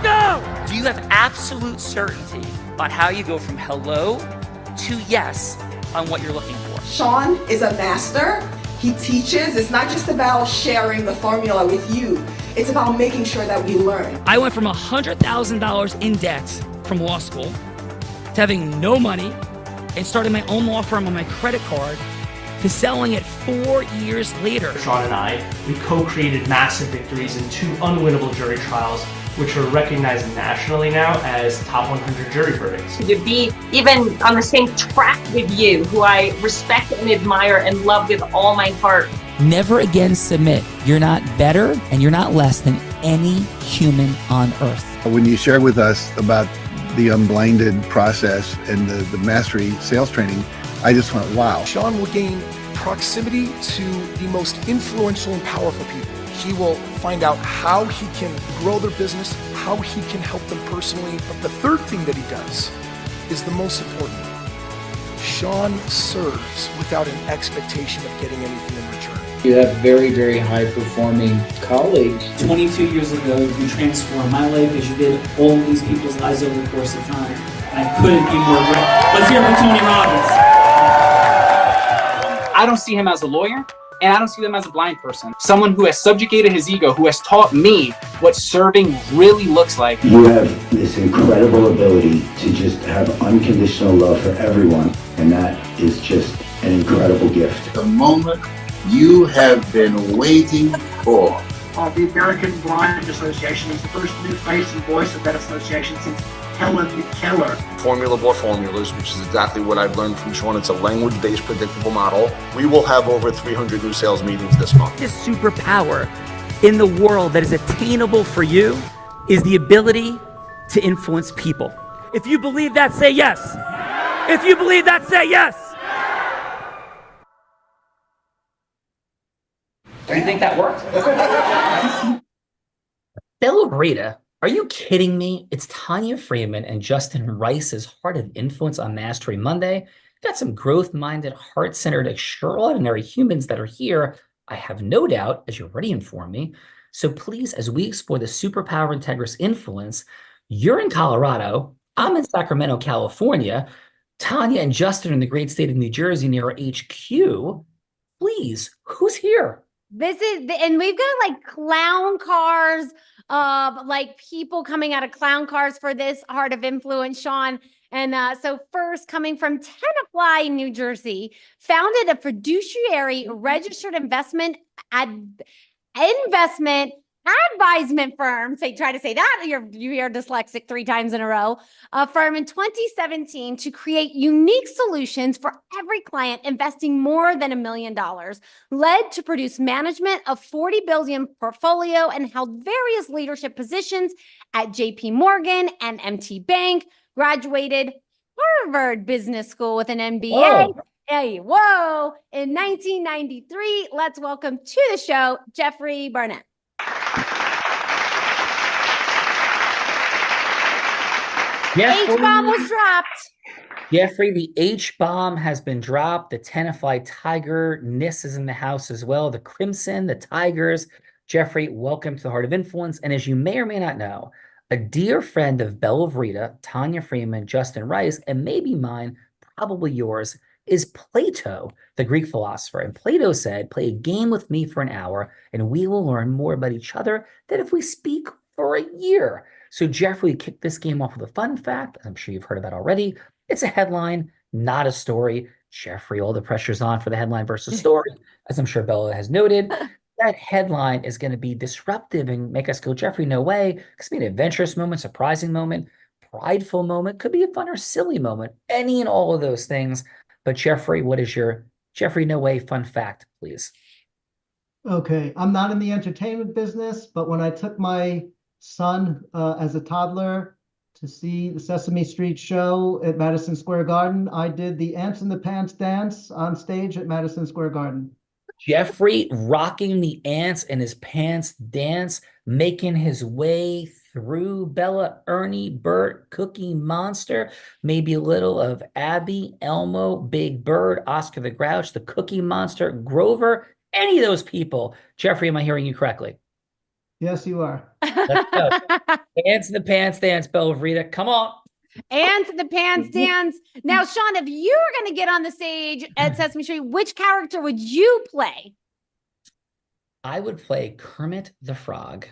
go! Do you have absolute certainty on how you go from hello to yes on what you're looking for? Sean is a master. He teaches. It's not just about sharing the formula with you. It's about making sure that we learn. I went from $100,000 in debt from law school to having no money and starting my own law firm on my credit card to selling it 4 years later. Sean and I, we co-created massive victories in 2 unwinnable jury trials, which are recognized nationally now as top 100 jury verdicts. To be even on the same track with you, who I respect and admire and love with all my heart. Never again submit. You're not better and you're not less than any human on earth. When you shared with us about the unblinded process and the mastery sales training, I just went, wow. Sean will gain proximity to the most influential and powerful people. He will find out how he can grow their business, how he can help them personally. But the third thing that he does is the most important. Sean serves without an expectation of getting anything in return. You have very, very high-performing colleagues. 22 years ago, you transformed my life as you did all these people's lives over the course of time. And I couldn't be more grateful. Let's hear it for Tony Robbins. I don't see him as a lawyer, and I don't see them as a blind person. Someone who has subjugated his ego, who has taught me what serving really looks like. You have this incredible ability to just have unconditional love for everyone, and that is just an incredible gift. The moment you have been waiting for. The American Blind Association is the first new face and voice of that association since Helen Keller. Formula for formulas, which is exactly what I've learned from Sean. It's a language-based predictable model. We will have over 300 new sales meetings this month. This superpower in the world that is attainable for you is the ability to influence people. If you believe that, say yes. If you believe that, say yes. Do you think that worked? Bella Brita, are you kidding me? It's Tanya Freeman and Justin Rice's Heart of Influence on Mastery Monday. Got some growth-minded, heart-centered, extraordinary humans that are here, I have no doubt, as you already informed me. So please, as we explore the superpower of Integris influence, you're in Colorado, I'm in Sacramento, California, Tanya and Justin are in the great state of New Jersey near our HQ. Please, who's here? And we've got like clown cars, like people coming out of clown cars for this Heart of Influence, Sean. And so first, coming from Tenafly, New Jersey, founded a fiduciary registered investment advisement firm. Say, try to say that. You're dyslexic 3 times in a row. A firm in 2017 to create unique solutions for every client investing more than $1 million. Led to produce management of $40 billion portfolio and held various leadership positions at JP Morgan and MT Bank. Graduated Harvard Business School with an MBA. Whoa. Hey, whoa! In 1993, let's welcome to the show, Jeffrey Barnett. H-bomb was dropped. Jeffrey, the H-bomb has been dropped. The Tenafly Tiger, Nis is in the house as well. The Crimson, the Tigers. Jeffrey, welcome to the Heart of Influence. And as you may or may not know, a dear friend of Bella Vrita, Tanya Freeman, Justin Rice, and maybe mine, probably yours, is Plato, the Greek philosopher. And Plato said, play a game with me for an hour, and we will learn more about each other than if we speak for a year. So Jeffrey kicked this game off with a fun fact, as I'm sure you've heard about already. It's a headline, not a story. Jeffrey, all the pressure's on for the headline versus story, as I'm sure Bella has noted. That headline is going to be disruptive and make us go, Jeffrey, no way. It could be an adventurous moment, surprising moment, prideful moment, could be a fun or silly moment, any and all of those things. But Jeffrey, what is your Jeffrey, no way fun fact, please? Okay, I'm not in the entertainment business, but when I took my son as a toddler to see the Sesame Street show at Madison Square Garden, I did the Ants in the Pants dance on stage at Madison Square Garden. Jeffrey rocking the ants in his pants dance, making his way through Bella, Ernie, Bert, Cookie Monster, maybe a little of Abby, Elmo, Big Bird, Oscar the Grouch, the Cookie Monster, Grover, any of those people. Jeffrey, am I hearing you correctly? Yes, you are. Let's go. Dance in the pants dance, Belvrita. Come on. And the pants dance. Now, Sean, if you were going to get on the stage at Sesame Street, which character would you play? I would play Kermit the Frog.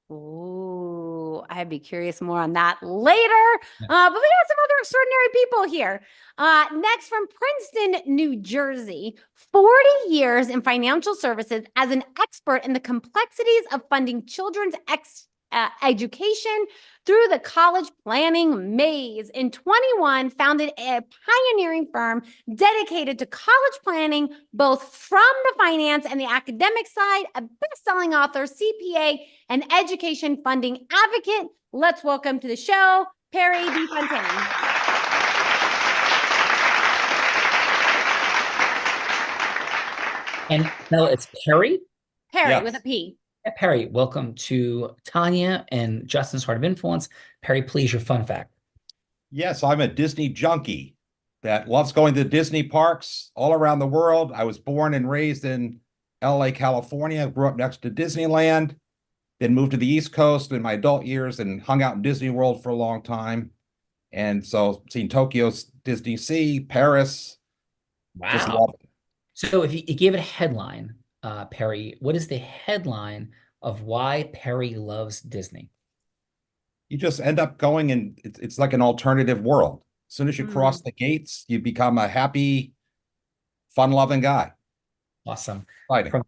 Ooh, I'd be curious more on that later. But we got some other extraordinary people here. Next, from Princeton, New Jersey, 40 years in financial services as an expert in the complexities of funding children's education through the college planning maze. In 21, founded a pioneering firm dedicated to college planning, both from the finance and the academic side, a best-selling author, CPA, and education funding advocate. Let's welcome to the show, Perry DeFontaine. And no, it's Perry? Perry with a P. Perry, welcome to Tanya and Justin's Heart of Influence. Perry, please, your fun fact. Yes, I'm a Disney junkie that loves going to Disney parks all around the world. I was born and raised in LA, California, grew up next to Disneyland, then moved to the East Coast in my adult years and hung out in Disney World for a long time. And so seen Tokyo's Disney Sea, Paris. Wow. Just love it. So if you give it a headline, Perry, what is the headline of why Perry loves Disney? You just end up going and it's like an alternative world. As soon as you cross the gates, you become a happy, fun-loving guy. Awesome. Exciting.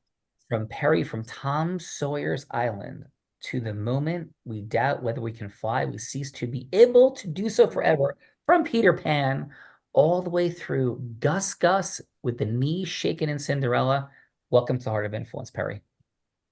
From Perry, from Tom Sawyer's Island to the moment we doubt whether we can fly, we cease to be able to do so forever. From Peter Pan all the way through Gus Gus with the knee shaken in Cinderella. Welcome to the Heart of Influence, Perry.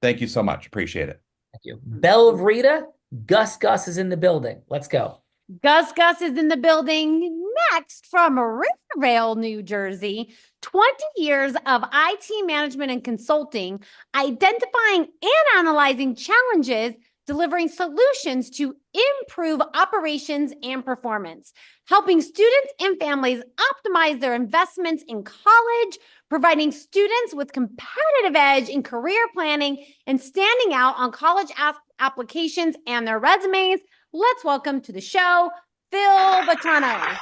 Thank you so much. Appreciate it. Thank you. Belvrita, Gus Gus is in the building. Let's go. Gus Gus is in the building. Next, from Rivervale, New Jersey, 20 years of IT management and consulting, identifying and analyzing challenges, delivering solutions to improve operations and performance, helping students and families optimize their investments in college, providing students with competitive edge in career planning, and standing out on college applications and their resumes. Let's welcome to the show, Phil Battano.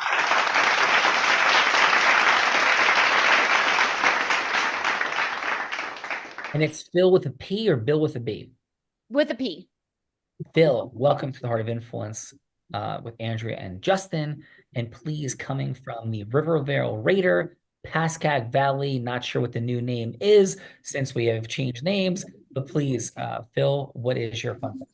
And it's Phil with a P or Bill with a B? With a P. Phil, welcome to the Heart of Influence with Andrea and Justin. And please, coming from the Rivervale Raider, Pascagoula Valley, not sure what the new name is since we have changed names, but please, Phil, what is your fun fact?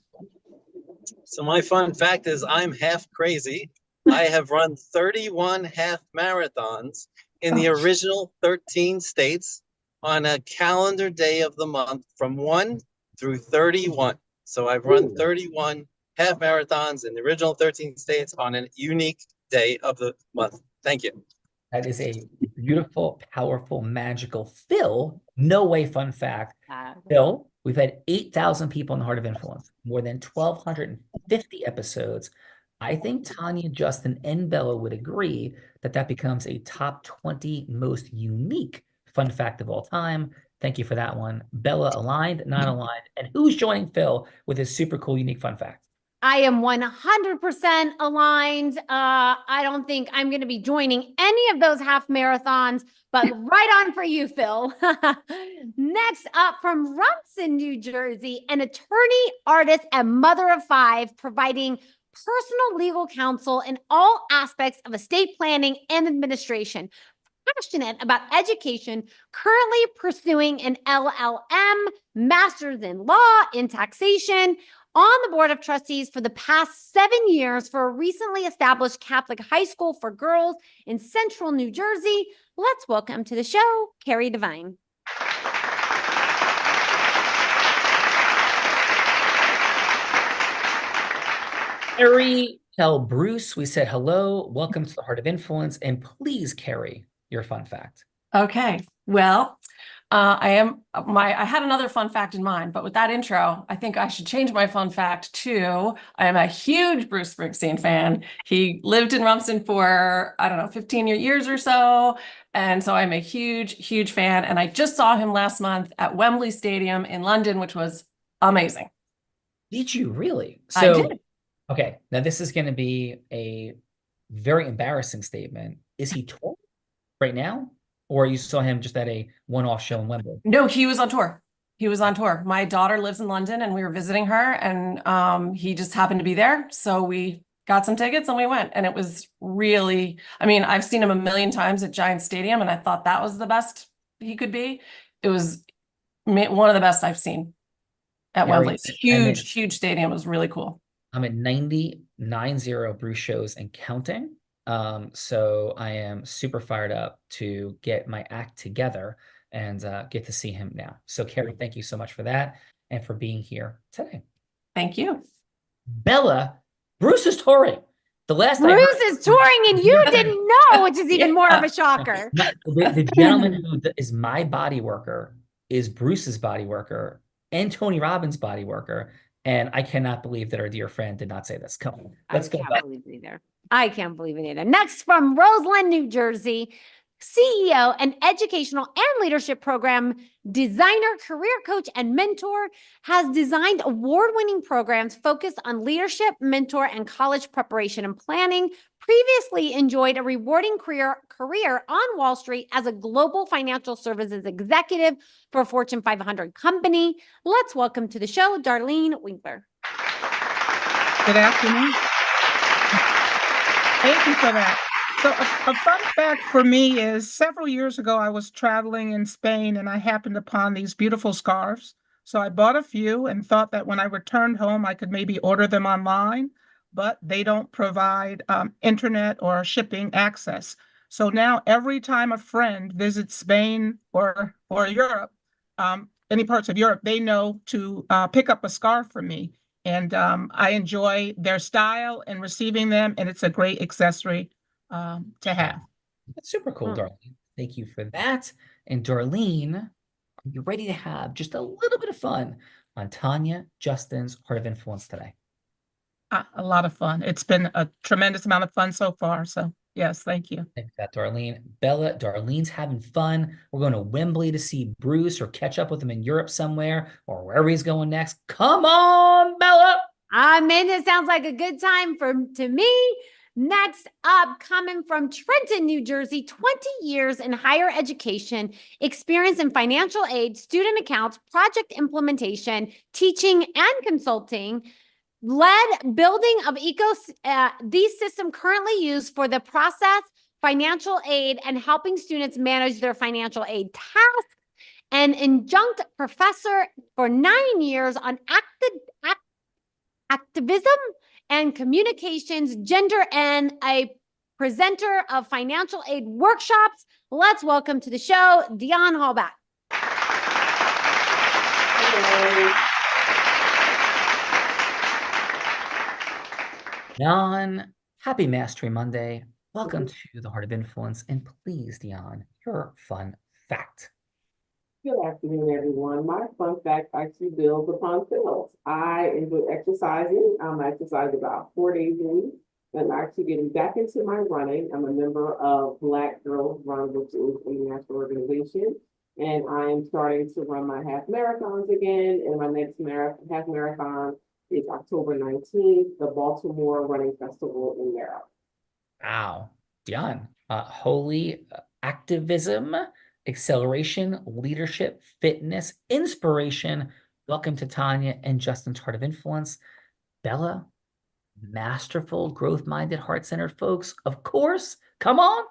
So my fun fact is I'm half crazy. I have run 31 half marathons in the original 13 states on a calendar day of the month from 1 through 31. So I've run 31 half marathons in the original 13 states on a unique day of the month. Thank you. That is a beautiful, powerful, magical Phil. No way fun fact. Phil, we've had 8,000 people in the Heart of Influence, more than 1,250 episodes. I think Tanya, Justin, and Bella would agree that that becomes a top 20 most unique fun fact of all time. Thank you for that one. Bella, aligned, not aligned? And who's joining Phil with his super cool, unique fun fact? I am 100% aligned. I don't think I'm going to be joining any of those half marathons, but right on for you, Phil. Next up, from Rumson, New Jersey, an attorney, artist, and mother of five, providing personal legal counsel in all aspects of estate planning and administration. Passionate about education, currently pursuing an LLM, master's in law, in taxation, on the board of trustees for the past 7 years for a recently established Catholic high school for girls in central New Jersey. Let's welcome to the show, Carrie Devine. Carrie, tell Bruce we said hello. Welcome to the Heart of Influence. And please, Carrie, your fun fact. Okay. Well, I had another fun fact in mind, but with that intro, I think I should change my fun fact to, I am a huge Bruce Springsteen fan. He lived in Rumson for, 15 years or so. And so I'm a huge, huge fan. And I just saw him last month at Wembley Stadium in London, which was amazing. Did you really? I So, did. okay, now this is going to be a very embarrassing statement. Is he touring right now? Or you saw him just at a one-off show in Wembley? No, he was on tour. He was on tour. My daughter lives in London and we were visiting her and he just happened to be there. So we got some tickets and we went. And it was really, I mean, I've seen him a million times at Giant Stadium and I thought that was the best he could be. It was one of the best I've seen at Gary, Wembley. It's I'm at- huge, huge stadium. It was really cool. I'm at 90 Bruce shows and counting. So I am super fired up to get my act together and get to see him now. So Carrie, thank you so much for that and for being here today. Thank you. Bella, Bruce is touring. The last I Bruce heard- is touring and you didn't know, which is even more of a shocker. The gentleman who is my body worker is Bruce's body worker and Tony Robbins' body worker. And I cannot believe that our dear friend did not say this. Come on, let's go back. Believe it either. I can't believe it either. Next from Roseland, New Jersey, CEO and educational and leadership program designer, career coach, and mentor, has designed award-winning programs focused on leadership, mentor, and college preparation and planning. Previously enjoyed a rewarding career on Wall Street as a global financial services executive for a Fortune 500 company. Let's welcome to the show, Darlene Winkler. Good afternoon. Thank you for that. So a fun fact for me is several years ago, I was traveling in Spain and I happened upon these beautiful scarves. So I bought a few and thought that when I returned home, I could maybe order them online, but they don't provide internet or shipping access. So now every time a friend visits Spain or Europe, any parts of Europe, they know to pick up a scarf for me. And I enjoy their style and receiving them, and it's a great accessory to have. That's super cool, Darlene. Thank you for that. And Darlene, are you ready to have just a little bit of fun on Tanya Justin's Heart of Influence today? A lot of fun. It's been a tremendous amount of fun so far. So yes, thank you. Thank you for that, Darlene. Bella, Darlene's having fun. We're going to Wembley to see Bruce or catch up with him in Europe somewhere or wherever he's going next. Come on, Bella. I mean, it sounds like a good time to me. Next up, coming from Trenton, New Jersey, 20 years in higher education, experience in financial aid, student accounts, project implementation, teaching, and consulting, led building of these system currently used for the process, financial aid, and helping students manage their financial aid tasks, an adjunct professor for 9 years on activism and communications, gender, and a presenter of financial aid workshops. Let's welcome to the show, Dion Hallback. Dion, happy Mastery Monday. Welcome to the Heart of Influence. And please, Dion, your fun fact. Good afternoon, everyone. My fun fact actually builds upon Phil's. I enjoy exercising. I exercise about 4 days a week. And I'm actually getting back into my running. I'm a member of Black Girls Run, which is a national organization. And I'm starting to run my half marathons again. And my next half marathon is October 19th, the Baltimore Running Festival in Maryland. Wow. Dion, holy activism, acceleration, leadership, fitness, inspiration. Welcome to Tanya and Justin's Heart of Influence. Bella, masterful, growth-minded, heart-centered folks. Of course. Come on.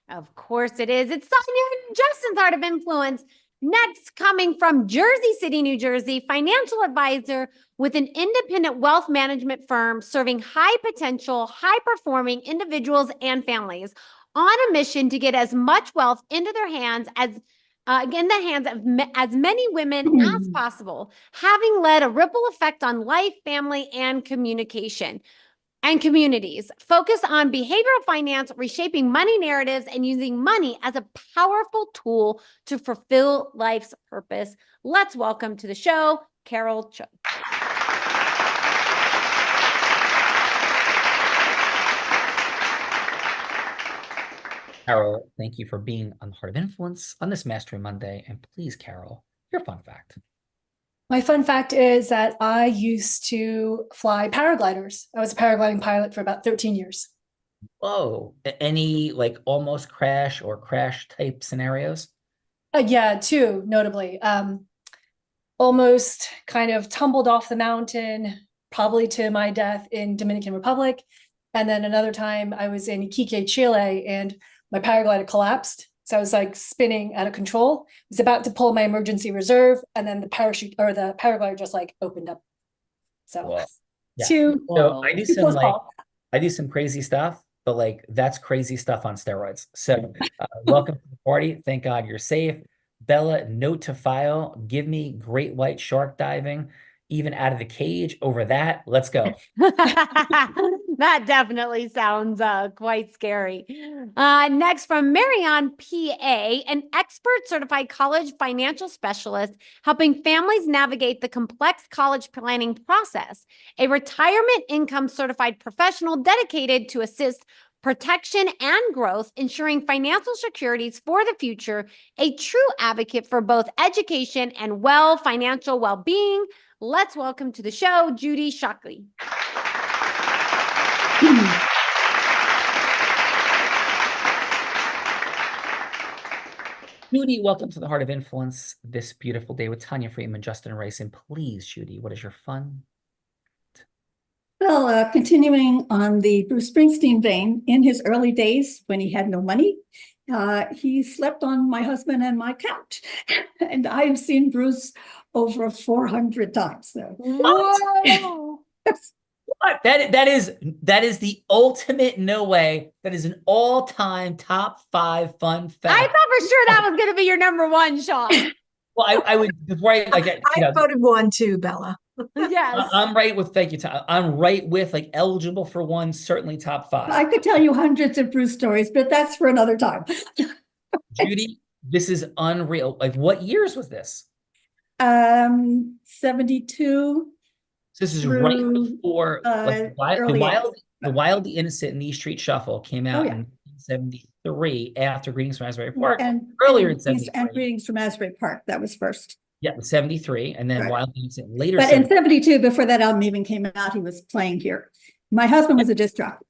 Of course it is. It's Tanya and Justin's Heart of Influence. Next, coming from Jersey City, New Jersey, financial advisor with an independent wealth management firm serving high potential, high performing individuals and families on a mission to get as much wealth into their hands as as many women as possible, having led a ripple effect on life, family, and communication. And communities. Focus on behavioral finance, reshaping money narratives, and using money as a powerful tool to fulfill life's purpose. Let's welcome to the show, Carol Cho. Carol, thank you for being on the Heart of Influence on this Mastery Monday. And please, Carol, your fun fact. My fun fact is that I used to fly paragliders. I was a paragliding pilot for about 13 years. Whoa. Any like almost crash or crash type scenarios? Yeah, two, notably. Almost kind of tumbled off the mountain, probably to my death in Dominican Republic. And then another time I was in Iquique, Chile, and my paraglider collapsed. So I was like spinning out of control. I was about to pull my emergency reserve, and then the parachute or the paraglider just like opened up. So Whoa. Yeah. two. So I do two some close like call. I do some crazy stuff, but like that's crazy stuff on steroids. So welcome to the party. Thank God you're safe. Bella, note to file, give me great white shark diving, even out of the cage over that. Let's go. That definitely sounds quite scary. Next from Marion, PA, an expert certified college financial specialist helping families navigate the complex college planning process. A retirement income certified professional dedicated to assist protection and growth, ensuring financial securities for the future, a true advocate for both education and financial well-being. Let's welcome to the show, Judy Shockley. Judy, welcome to the Heart of Influence this beautiful day with Tanya Friedman, Justin Rice, and please, Judy, what is your fun? Well, continuing on the Bruce Springsteen vein, in his early days when he had no money, he slept on my husband and my couch. And I've seen Bruce over 400 times. So. Whoa! What? That is the ultimate no way. That is an all-time top 5 fun fact. I thought for sure that was going to be your number one, Sean. Well, I would before I voted 1 too, Bella. Yes. I'm right with, thank you, Tom. I'm right with like eligible for 1, certainly top 5. I could tell you hundreds of Bruce stories, but that's for another time. Judy, this is unreal. Like, what years was this? 72. So this is through, right before like, early the Wild, the Innocent, and the East Street Shuffle came out in 1973 after Greetings from Asbury Park. And earlier in 73. And Greetings from Asbury Park, that was first. Yeah, 73, and then Right. Wild, the Innocent later. But in 72, before that album even came out, he was playing here. My husband was a disc jockey.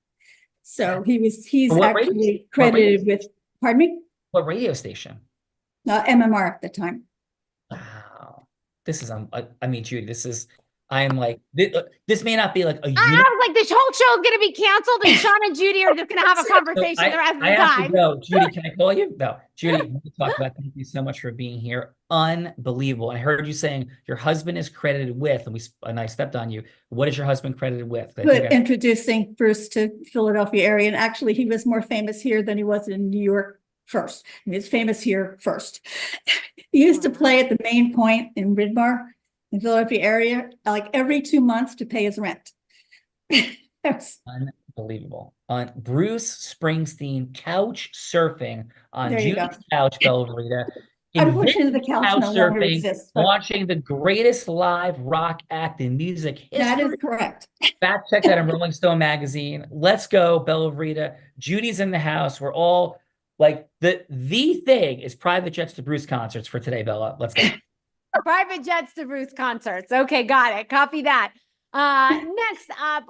So he's What radio- actually credited with, pardon me? What radio station? MMR at the time. Wow, this is I mean, Judy, this is. I am like this may not be like a. I was like, this whole show is going to be canceled, and Sean and Judy are just going to have a conversation the rest of the I have time. to go. Judy, can I call you? No, Judy, we talk about. Thank you so much for being here. Unbelievable. And I heard you saying your husband is credited with, and I stepped on you. What is your husband credited with? Introducing Bruce to Philadelphia area, and actually he was more famous here than he was in New York first. He was famous here first. He used to play at the Main Point in Widmar, in Philadelphia area, like every 2 months to pay his rent. Unbelievable. On Bruce Springsteen couch surfing on There you Judy's go. couch, Belverita. Unfortunately, the couch no longer exists, but- watching the greatest live rock act in music history. That is correct. Fact check that in Rolling Stone magazine. Let's go, Belverita. Judy's in the house. We're all like the thing is private jets to Bruce concerts for today, Bella. Let's go. Private jets to Bruce concerts. Okay, got it. Copy that. Next up,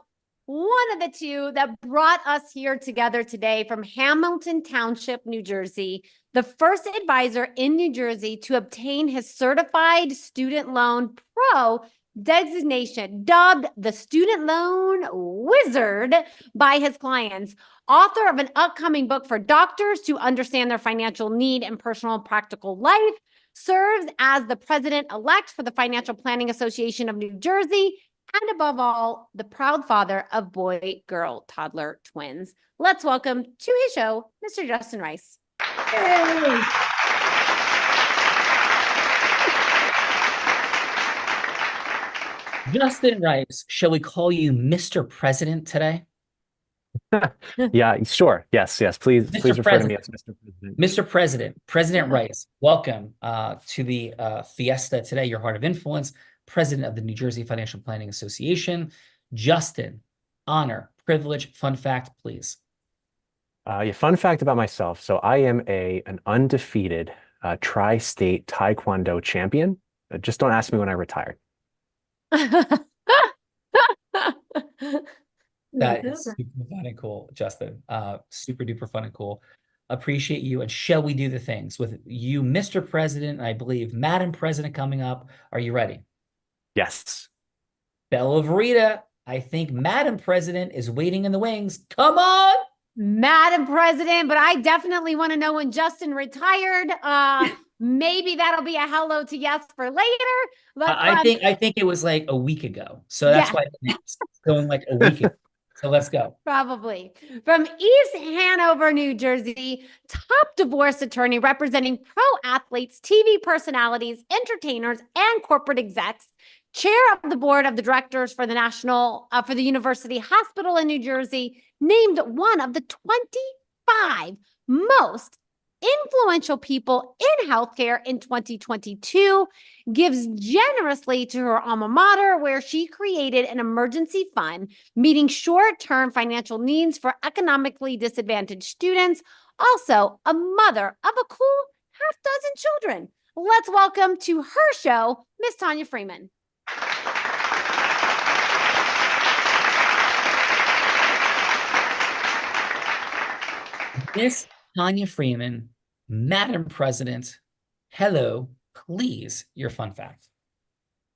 one of the two that brought us here together today from Hamilton Township, New Jersey, the first advisor in New Jersey to obtain his certified student loan pro designation, dubbed the student loan wizard by his clients, author of an upcoming book for doctors to understand their financial need and personal and practical life, serves as the president-elect for the Financial Planning Association of New Jersey, and above all, the proud father of boy-girl toddler twins. Let's welcome to his show, Mr. Justin Rice. Yay! Justin Rice, shall we call you Mr. President today? Yeah, sure. Yes, please refer to me as Mr. President. Mr. President, President Rice, welcome to the fiesta today, your Heart of Influence, President of the New Jersey Financial Planning Association. Justin, honor, privilege, fun fact, please. Fun fact about myself. So I am an undefeated tri-state Taekwondo champion. Just don't ask me when I retired. That is super fun and cool, Justin. Super duper fun and cool. Appreciate you. And shall we do the things with you, Mr. President, and I believe Madam President coming up? Are you ready? Yes. Bella Verita, I think Madam President is waiting in the wings. Come on. Madam President, but I definitely want to know when Justin retired. Maybe that'll be a hello to yes for later. But I think it was like a week ago. So that's why it's going like a week ago. So let's go. Probably. From East Hanover, New Jersey, top divorce attorney representing pro athletes, TV personalities, entertainers, and corporate execs, chair of the board of the directors for the University Hospital in New Jersey, named one of the 25 most influential people in healthcare in 2022, gives generously to her alma mater, where she created an emergency fund, meeting short-term financial needs for economically disadvantaged students. Also, a mother of a cool half-dozen children. Let's welcome to her show, Miss Tanya Freeman. Miss Tanya Freeman, Madam President, hello, please, your fun fact.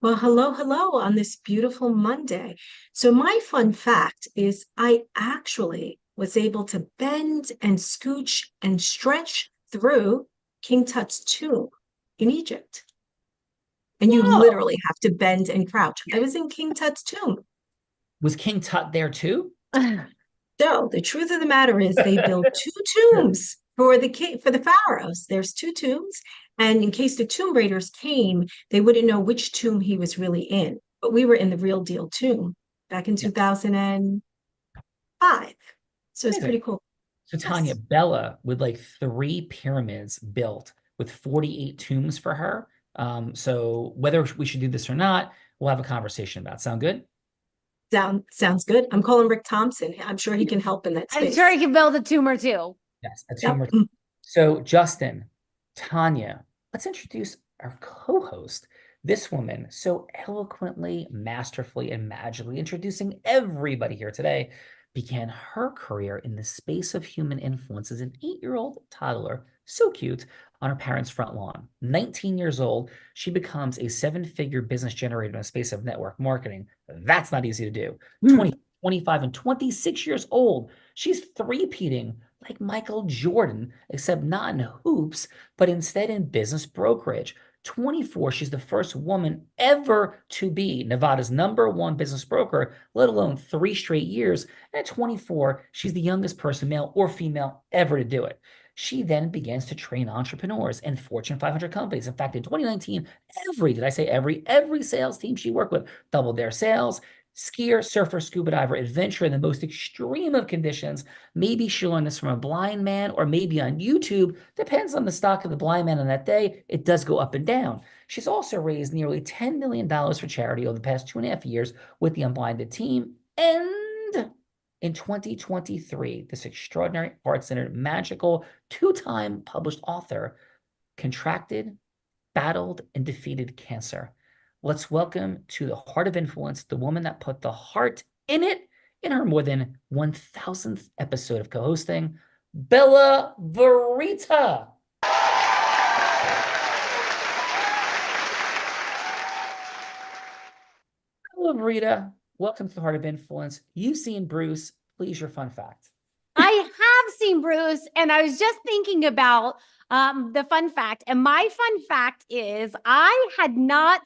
Well, hello on this beautiful Monday. So my fun fact is I actually was able to bend and scooch and stretch through King Tut's tomb in Egypt. And you literally have to bend and crouch. I was in King Tut's tomb. Was King Tut there too? So the truth of the matter is they built two tombs for the pharaohs. There's two tombs, and in case the tomb raiders came, they wouldn't know which tomb he was really in. But we were in the real deal tomb back in 2005. So it's pretty cool. So Tanya, Bella with like 3 pyramids built with 48 tombs for her. So whether we should do this or not, we'll have a conversation about. Sound good? Sounds good. I'm calling Rick Thompson. I'm sure he can help in that space. I'm sure he can build a tumor too. Yes, a tumor. So Justin, Tanya, let's introduce our co-host. This woman so eloquently, masterfully, and magically introducing everybody here today began her career in the space of human influence as an 8-year-old toddler, so cute, on her parents' front lawn. 19 years old, she becomes a 7-figure business generator in the space of network marketing. That's not easy to do. 20, 25, and 26 years old, she's three-peating like Michael Jordan, except not in hoops, but instead in business brokerage. 24, she's the first woman ever to be Nevada's #1 business broker, let alone 3 straight years. And at 24, she's the youngest person, male or female, ever to do it. She then begins to train entrepreneurs and Fortune 500 companies. In fact, in 2019, every sales team she worked with doubled their sales. Skier, surfer, scuba diver, adventurer in the most extreme of conditions. Maybe she learned this from a blind man or maybe on YouTube. Depends on the stock of the blind man on that day. It does go up and down. She's also raised nearly $10 million for charity over the past 2.5 years with the Unblinded team. And in 2023, this extraordinary, heart-centered, magical, 2-time published author contracted, battled, and defeated cancer. Let's welcome to the Heart of Influence, the woman that put the heart in it in her more than 1,000th episode of co-hosting, Bella Verita. Bella Verita, welcome to the Heart of Influence. You've seen Bruce. Please, your fun fact. I have seen Bruce, and I was just thinking about the fun fact. And my fun fact is I had not,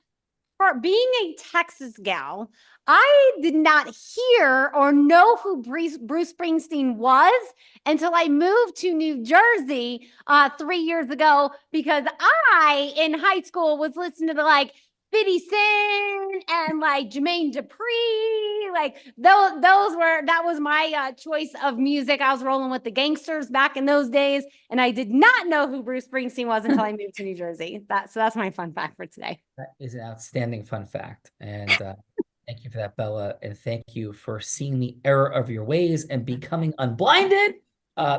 being a Texas gal, I did not hear or know who Bruce Springsteen was until I moved to New Jersey 3 years ago, because I, in high school, was listening to like 50 Cent and like Jermaine Dupri, like that was my choice of music. I was rolling with the gangsters back in those days, and I did not know who Bruce Springsteen was until I moved to New Jersey. So that's my fun fact for today. That is an outstanding fun fact, and thank you for that, Bella, and thank you for seeing the error of your ways and becoming unblinded.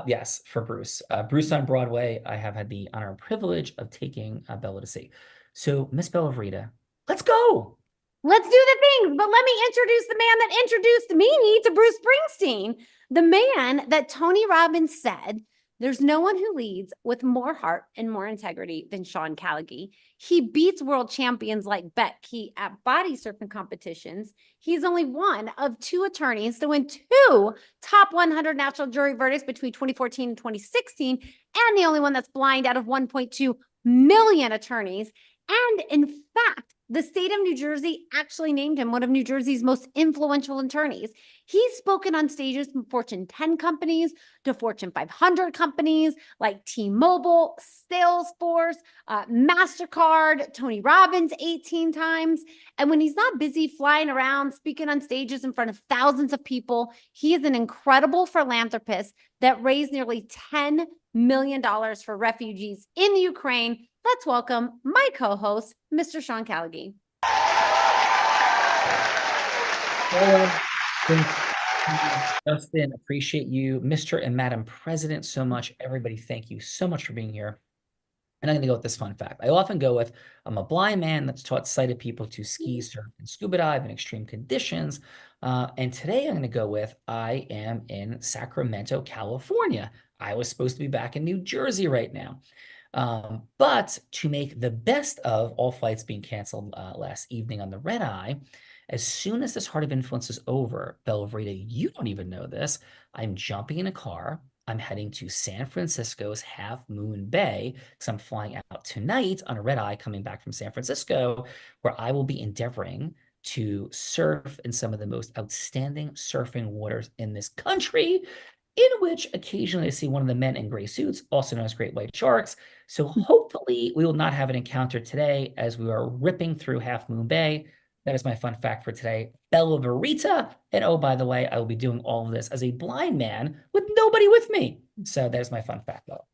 Yes, for Bruce. Bruce on Broadway, I have had the honor and privilege of taking Bella to see. So, Miss Bella Verita, let's go. Let's do the things, but let me introduce the man that introduced me to Bruce Springsteen, the man that Tony Robbins said, there's no one who leads with more heart and more integrity than Sean Callagy. He beats world champions like Becky at body surfing competitions. He's only one of 2 attorneys to win 2 top 100 national jury verdicts between 2014 and 2016, and the only one that's blind out of 1.2 million attorneys. And in fact, the state of New Jersey actually named him one of New Jersey's most influential attorneys. He's spoken on stages from Fortune 10 companies to Fortune 500 companies like T-Mobile, Salesforce, MasterCard, Tony Robbins 18 times. And when he's not busy flying around, speaking on stages in front of thousands of people, he is an incredible philanthropist that raised nearly $10 million for refugees in the Ukraine. Let's welcome my co-host, Mr. Sean Callagy. Justin, appreciate you. Mr. and Madam President, so much. Everybody, thank you so much for being here. And I'm going to go with this fun fact. I often go with, I'm a blind man that's taught sighted people to ski, surf, and scuba dive in extreme conditions. And today I'm going to go with, I am in Sacramento, California. I was supposed to be back in New Jersey right now. But to make the best of all flights being canceled last evening on the red eye, as soon as this Heart of Influence is over, Belvrita, you don't even know this, I'm jumping in a car. I'm heading to San Francisco's Half Moon Bay because I'm flying out tonight on a red eye coming back from San Francisco, where I will be endeavoring to surf in some of the most outstanding surfing waters in this country, in which occasionally I see one of the men in gray suits, also known as great white sharks. So hopefully we will not have an encounter today as we are ripping through Half Moon Bay. That is my fun fact for today. Bella Verita. And oh, by the way, I will be doing all of this as a blind man with nobody with me. So there's my fun fact, though.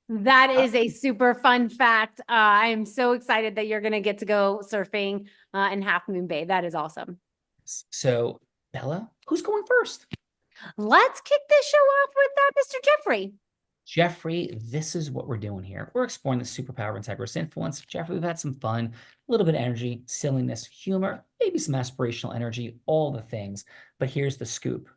That is a super fun fact. I am so excited that you're going to get to go surfing in Half Moon Bay. That is awesome. So Bella, who's going first? Let's kick this show off with Mr. Jeffrey. Jeffrey, this is what we're doing here. We're exploring the superpower of integrous influence. Jeffrey, we've had some fun, a little bit of energy, silliness, humor, maybe some aspirational energy, all the things. But here's the scoop.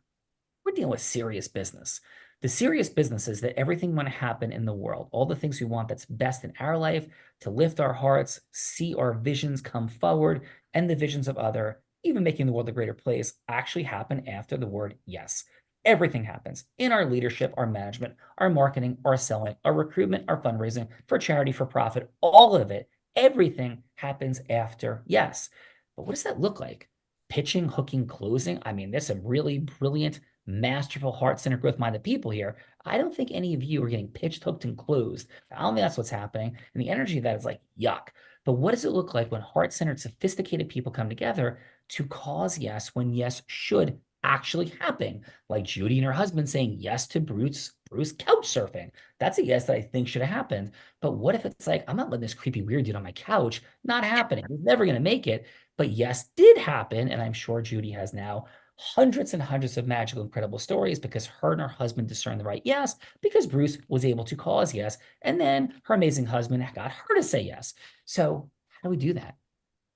We're dealing with serious business. The serious business is that everything we want to happen in the world, all the things we want that's best in our life, to lift our hearts, see our visions come forward, and the visions of other, even making the world a greater place, actually happen after the word yes. Everything happens in our leadership, our management, our marketing, our selling, our recruitment, our fundraising, for charity, for profit, all of it. Everything happens after yes. But what does that look like? Pitching, hooking, closing. I mean, there's some really brilliant, masterful, heart-centered, growth-minded people here. I don't think any of you are getting pitched, hooked, and closed. I don't think that's what's happening. And the energy of that is like, yuck. But what does it look like when heart-centered, sophisticated people come together to cause yes when yes should actually happen? Like Judy and her husband saying yes to Bruce couch surfing. That's a yes that I think should have happened. But what if it's like, I'm not letting this creepy weird dude on my couch? Not happening. He's never going to make it. But yes did happen. And I'm sure Judy has now hundreds and hundreds of magical, incredible stories because her and her husband discerned the right yes, because Bruce was able to cause yes. And then her amazing husband got her to say yes. So how do we do that?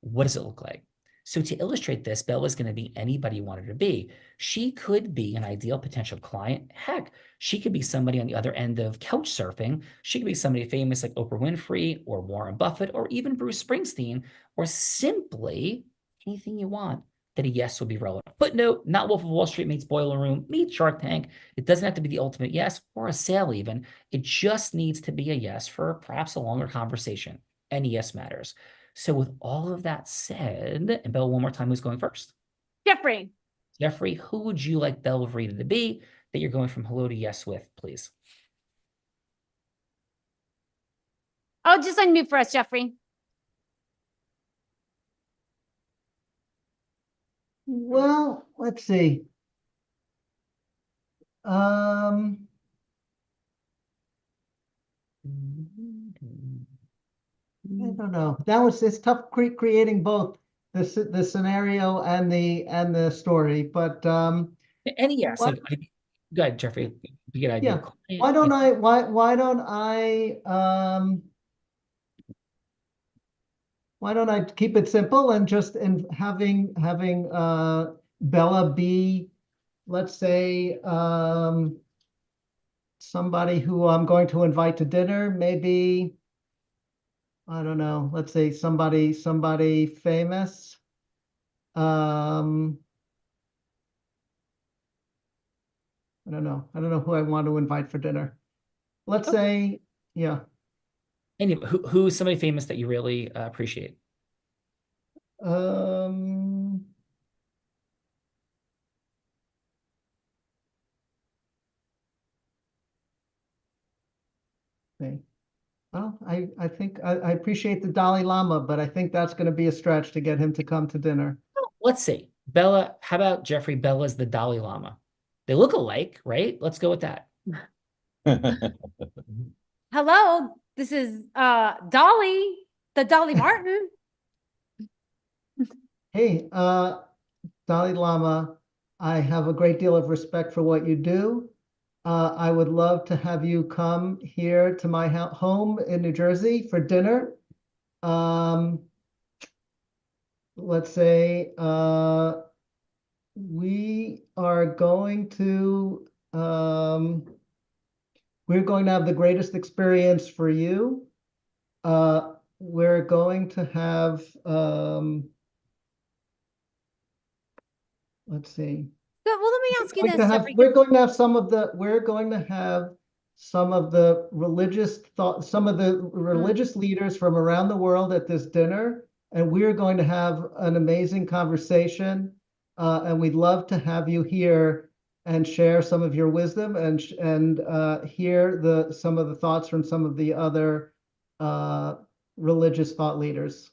What does it look like? So to illustrate this, Bella's going to be anybody you want her to be. She could be an ideal potential client. Heck, she could be somebody on the other end of couch surfing. She could be somebody famous like Oprah Winfrey or Warren Buffett or even Bruce Springsteen, or simply anything you want that a yes will be relevant. Footnote, not Wolf of Wall Street meets Boiler Room, meets Shark Tank. It doesn't have to be the ultimate yes or a sale even. It just needs to be a yes for perhaps a longer conversation. Any yes matters. So with all of that said, and Bella, one more time, who's going first? Jeffrey. Jeffrey, who would you like Belvrita to be that you're going from hello to yes with, please? Oh, just unmute for us, Jeffrey. Well, let's see. I don't know. It's tough creating both the scenario and the story, but any yes. Like, go ahead, Jeffrey. Good idea. Yeah. Why don't I why don't I keep it simple and just having Bella be, let's say, somebody who I'm going to invite to dinner, maybe, I don't know, let's say somebody famous. I don't know who I want to invite for dinner. Let's say, yeah. Anyway, who's somebody famous that you really appreciate? Okay. Well, I think I appreciate the Dalai Lama, but I think that's going to be a stretch to get him to come to dinner. Let's see. Bella, how about Jeffrey? Bella's the Dalai Lama. They look alike, right? Let's go with that. Hello, this is Dolly, the Dolly Martin. Hey, Dalai Lama, I have a great deal of respect for what you do. I would love to have you come here to my home in New Jersey for dinner. Let's say we are going to we're going to have the greatest experience for you. We're going to have let's see. Well, let me ask you this. We're going to have some of the religious religious leaders from around the world at this dinner, and we're going to have an amazing conversation. And we'd love to have you here and share some of your wisdom and hear some of the thoughts from some of the other religious thought leaders.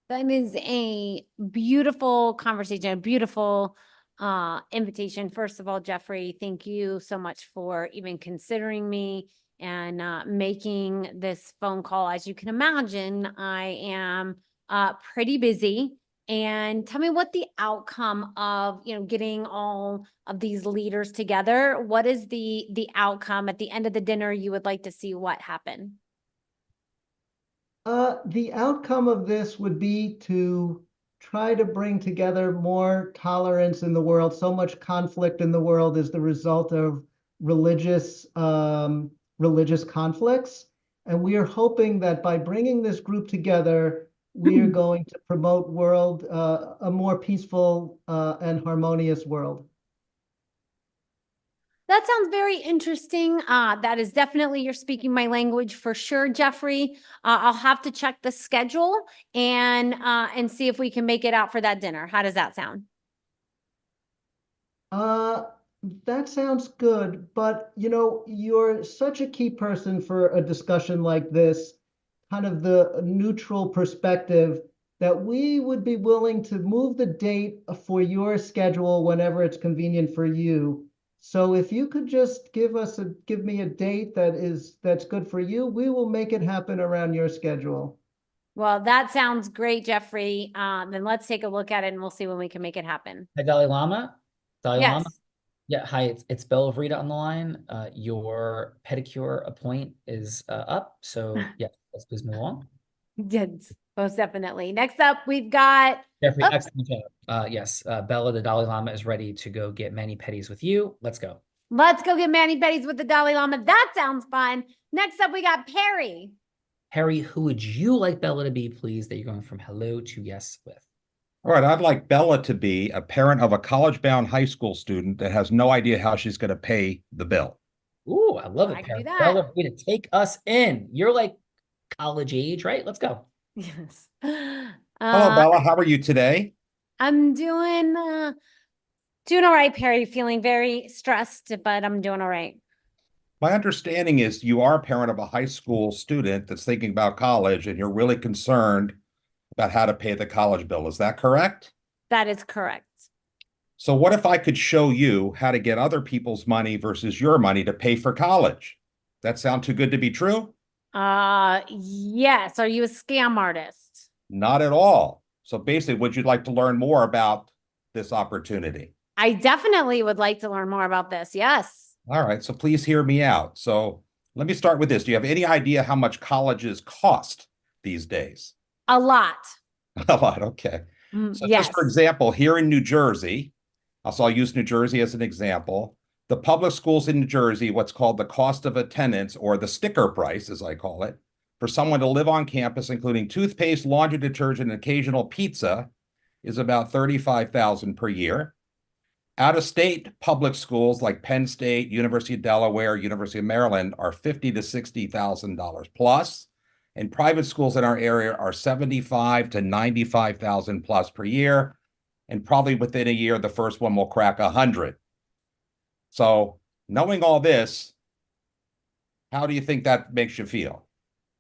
That is a beautiful conversation, a beautiful invitation. First of all, Jeffrey, thank you so much for even considering me and making this phone call. As you can imagine, I am pretty busy. And tell me what the outcome of, getting all of these leaders together, what is the outcome at the end of the dinner you would like to see what happen? The outcome of this would be to try to bring together more tolerance in the world. So much conflict in the world is the result of religious conflicts. And we are hoping that by bringing this group together, we are going to promote a more peaceful and harmonious world. That sounds very interesting. That is definitely, you're speaking my language for sure, Jeffrey. I'll have to check the schedule and see if we can make it out for that dinner. How does that sound? That sounds good, but you're such a key person for a discussion like this, kind of the neutral perspective, that we would be willing to move the date for your schedule whenever it's convenient for you. So if you could just give me a date that's good for you, we will make it happen around your schedule. Well, that sounds great, Jeffrey. Then let's take a look at it and we'll see when we can make it happen. Hi, Dalai Lama. Dalai Yes. Lama. Yeah, hi, it's Bella Vrita on the line. Your pedicure appointment is up. So yeah, let's please move on. Yes, most definitely. Next up, we've got Jeffrey, excellent job. Yes, Bella, the Dalai Lama is ready to go get mani-pedis with you. Let's go. Let's go get mani-pedis with the Dalai Lama. That sounds fun. Next up, we got Perry. Perry, who would you like Bella to be, please, that you're going from hello to yes with? All right, I'd like Bella to be a parent of a college-bound high school student that has no idea how she's going to pay the bill. Ooh, I love it, I can Perry. do that. Bella, way to take us in. You're like college age, right? Let's go. Yes. Hello, Bella. How are you today? I'm doing all right, Perry. Feeling very stressed, but I'm doing all right. My understanding is you are a parent of a high school student that's thinking about college, and you're really concerned about how to pay the college bill. Is that correct? That is correct. So what if I could show you how to get other people's money versus your money to pay for college? That sound too good to be true? Yes. Are you a scam artist? Not at all. So basically, would you like to learn more about this opportunity? I definitely would like to learn more about this. Yes. All right. So please hear me out. So let me start with this. Do you have any idea how much colleges cost these days? A lot. A lot, okay. So Yes. just for example, here in New Jersey, I'll use New Jersey as an example. The public schools in New Jersey, what's called the cost of attendance, or the sticker price, as I call it, for someone to live on campus, including toothpaste, laundry detergent, and occasional pizza, is about $35,000 per year. Out-of-state public schools like Penn State, University of Delaware, University of Maryland are $50,000 to $60,000 plus. And private schools in our area are $75,000 to $95,000 plus per year. And probably within a year, the first one will crack 100. So knowing all this, how do you think that makes you feel?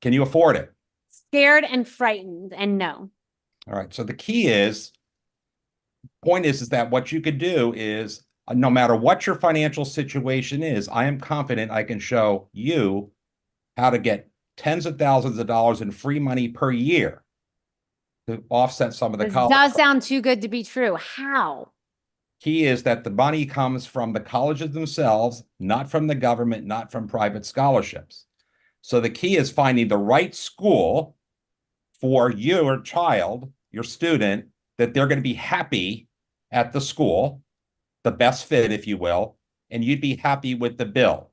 Can you afford it? Scared and frightened, and no. All right. So the key is, point is that what you could do is, no matter what your financial situation is, I am confident I can show you how to get tens of thousands of dollars in free money per year to offset some of the This college does costs. sound too good to be true. How? Key is that the money comes from the colleges themselves, not from the government, not from private scholarships. So the key is finding the right school for your child, your student, that they're going to be happy at the school, the best fit, if you will, and you'd be happy with the bill.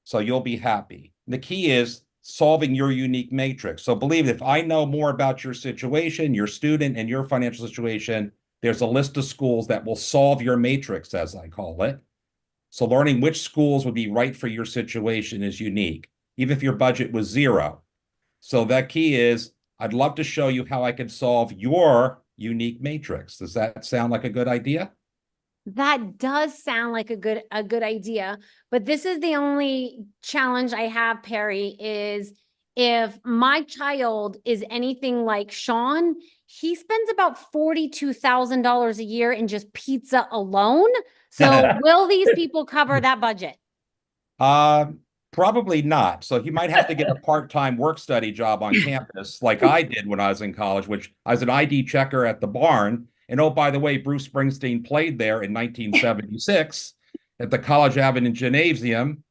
So you'll be happy. The key is solving your unique matrix. So believe it, if I know more about your situation, your student, and your financial situation, there's a list of schools that will solve your matrix, as I call it. So learning which schools would be right for your situation is unique, even if your budget was zero. So that key is, I'd love to show you how I can solve your unique matrix. Does that sound like a good idea? That does sound like a good idea, but this is the only challenge I have, Perry, is if my child is anything like Sean, he spends about $42,000 a year in just pizza alone. So will these people cover that budget? Probably not. So he might have to get a part-time work study job on campus like I did when I was in college, which I was an ID checker at the Barn. And oh, by the way, Bruce Springsteen played there in 1976 at the College Avenue Gymnasium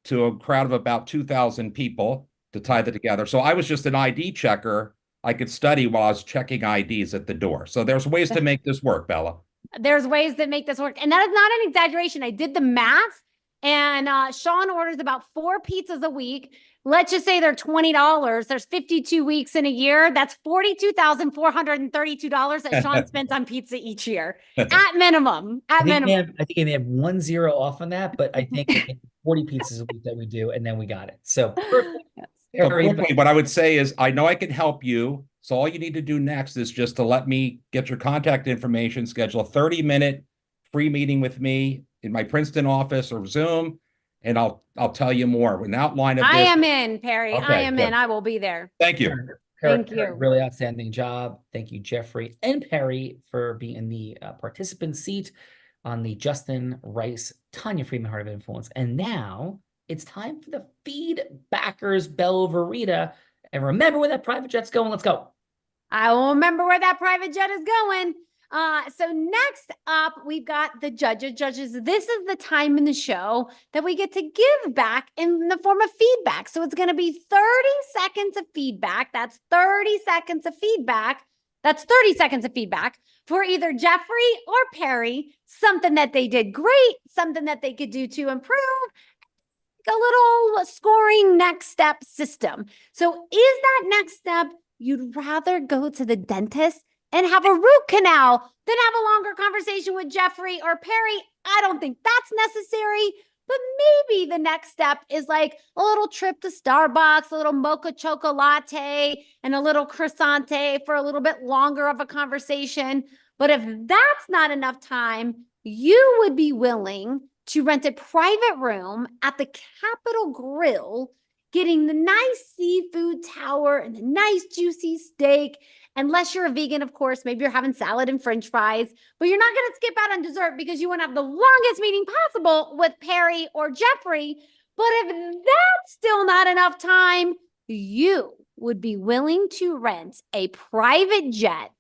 to a crowd of about 2,000 people to tie that together. So I was just an ID checker. I could study while I was checking IDs at the door. So there's ways to make this work, Bella. There's ways that make this work. And that is not an exaggeration. I did the math, and Sean orders about 4 pizzas a week. Let's just say they're $20. There's 52 weeks in a year. That's $42,432 that Sean spends on pizza each year, at minimum. At minimum. I think they have 1 0 off on that, but I think 40 pizzas a week that we do, and then we got it. So perfect. So quickly, what I would say is, I know I can help you. So all you need to do next is just to let me get your contact information, schedule a 30-minute free meeting with me in my Princeton office or Zoom, and I'll tell you more. An outline of this. I am in, Perry. Okay, I am good. in. I will be there. Thank you. Thank you. Really outstanding job. Thank you, Jeffrey and Perry, for being in the participant seat on the Justin Rice, Tanya Friedman Heart of Influence. And now it's time for the Feedbackers Bell Verita. And remember where that private jet's going. Let's go. I will remember where that private jet is going. So next up, we've got the judges. This is the time in the show that we get to give back in the form of feedback. So it's going to be 30 seconds of feedback. That's 30 seconds of feedback. That's 30 seconds of feedback for either Jeffrey or Perry, something that they did great, something that they could do to improve, a little scoring next step system. So is that next step, you'd rather go to the dentist and have a root canal than have a longer conversation with Jeffrey or Perry? I don't think that's necessary, but maybe the next step is like a little trip to Starbucks, a little mocha choco latte, and a little croissante for a little bit longer of a conversation. But if that's not enough time, you would be willing to rent a private room at the Capitol Grill, getting the nice seafood tower and the nice juicy steak. Unless you're a vegan, of course, maybe you're having salad and French fries, but you're not going to skip out on dessert because you want to have the longest meeting possible with Perry or Jeffrey. But if that's still not enough time, you would be willing to rent a private jet,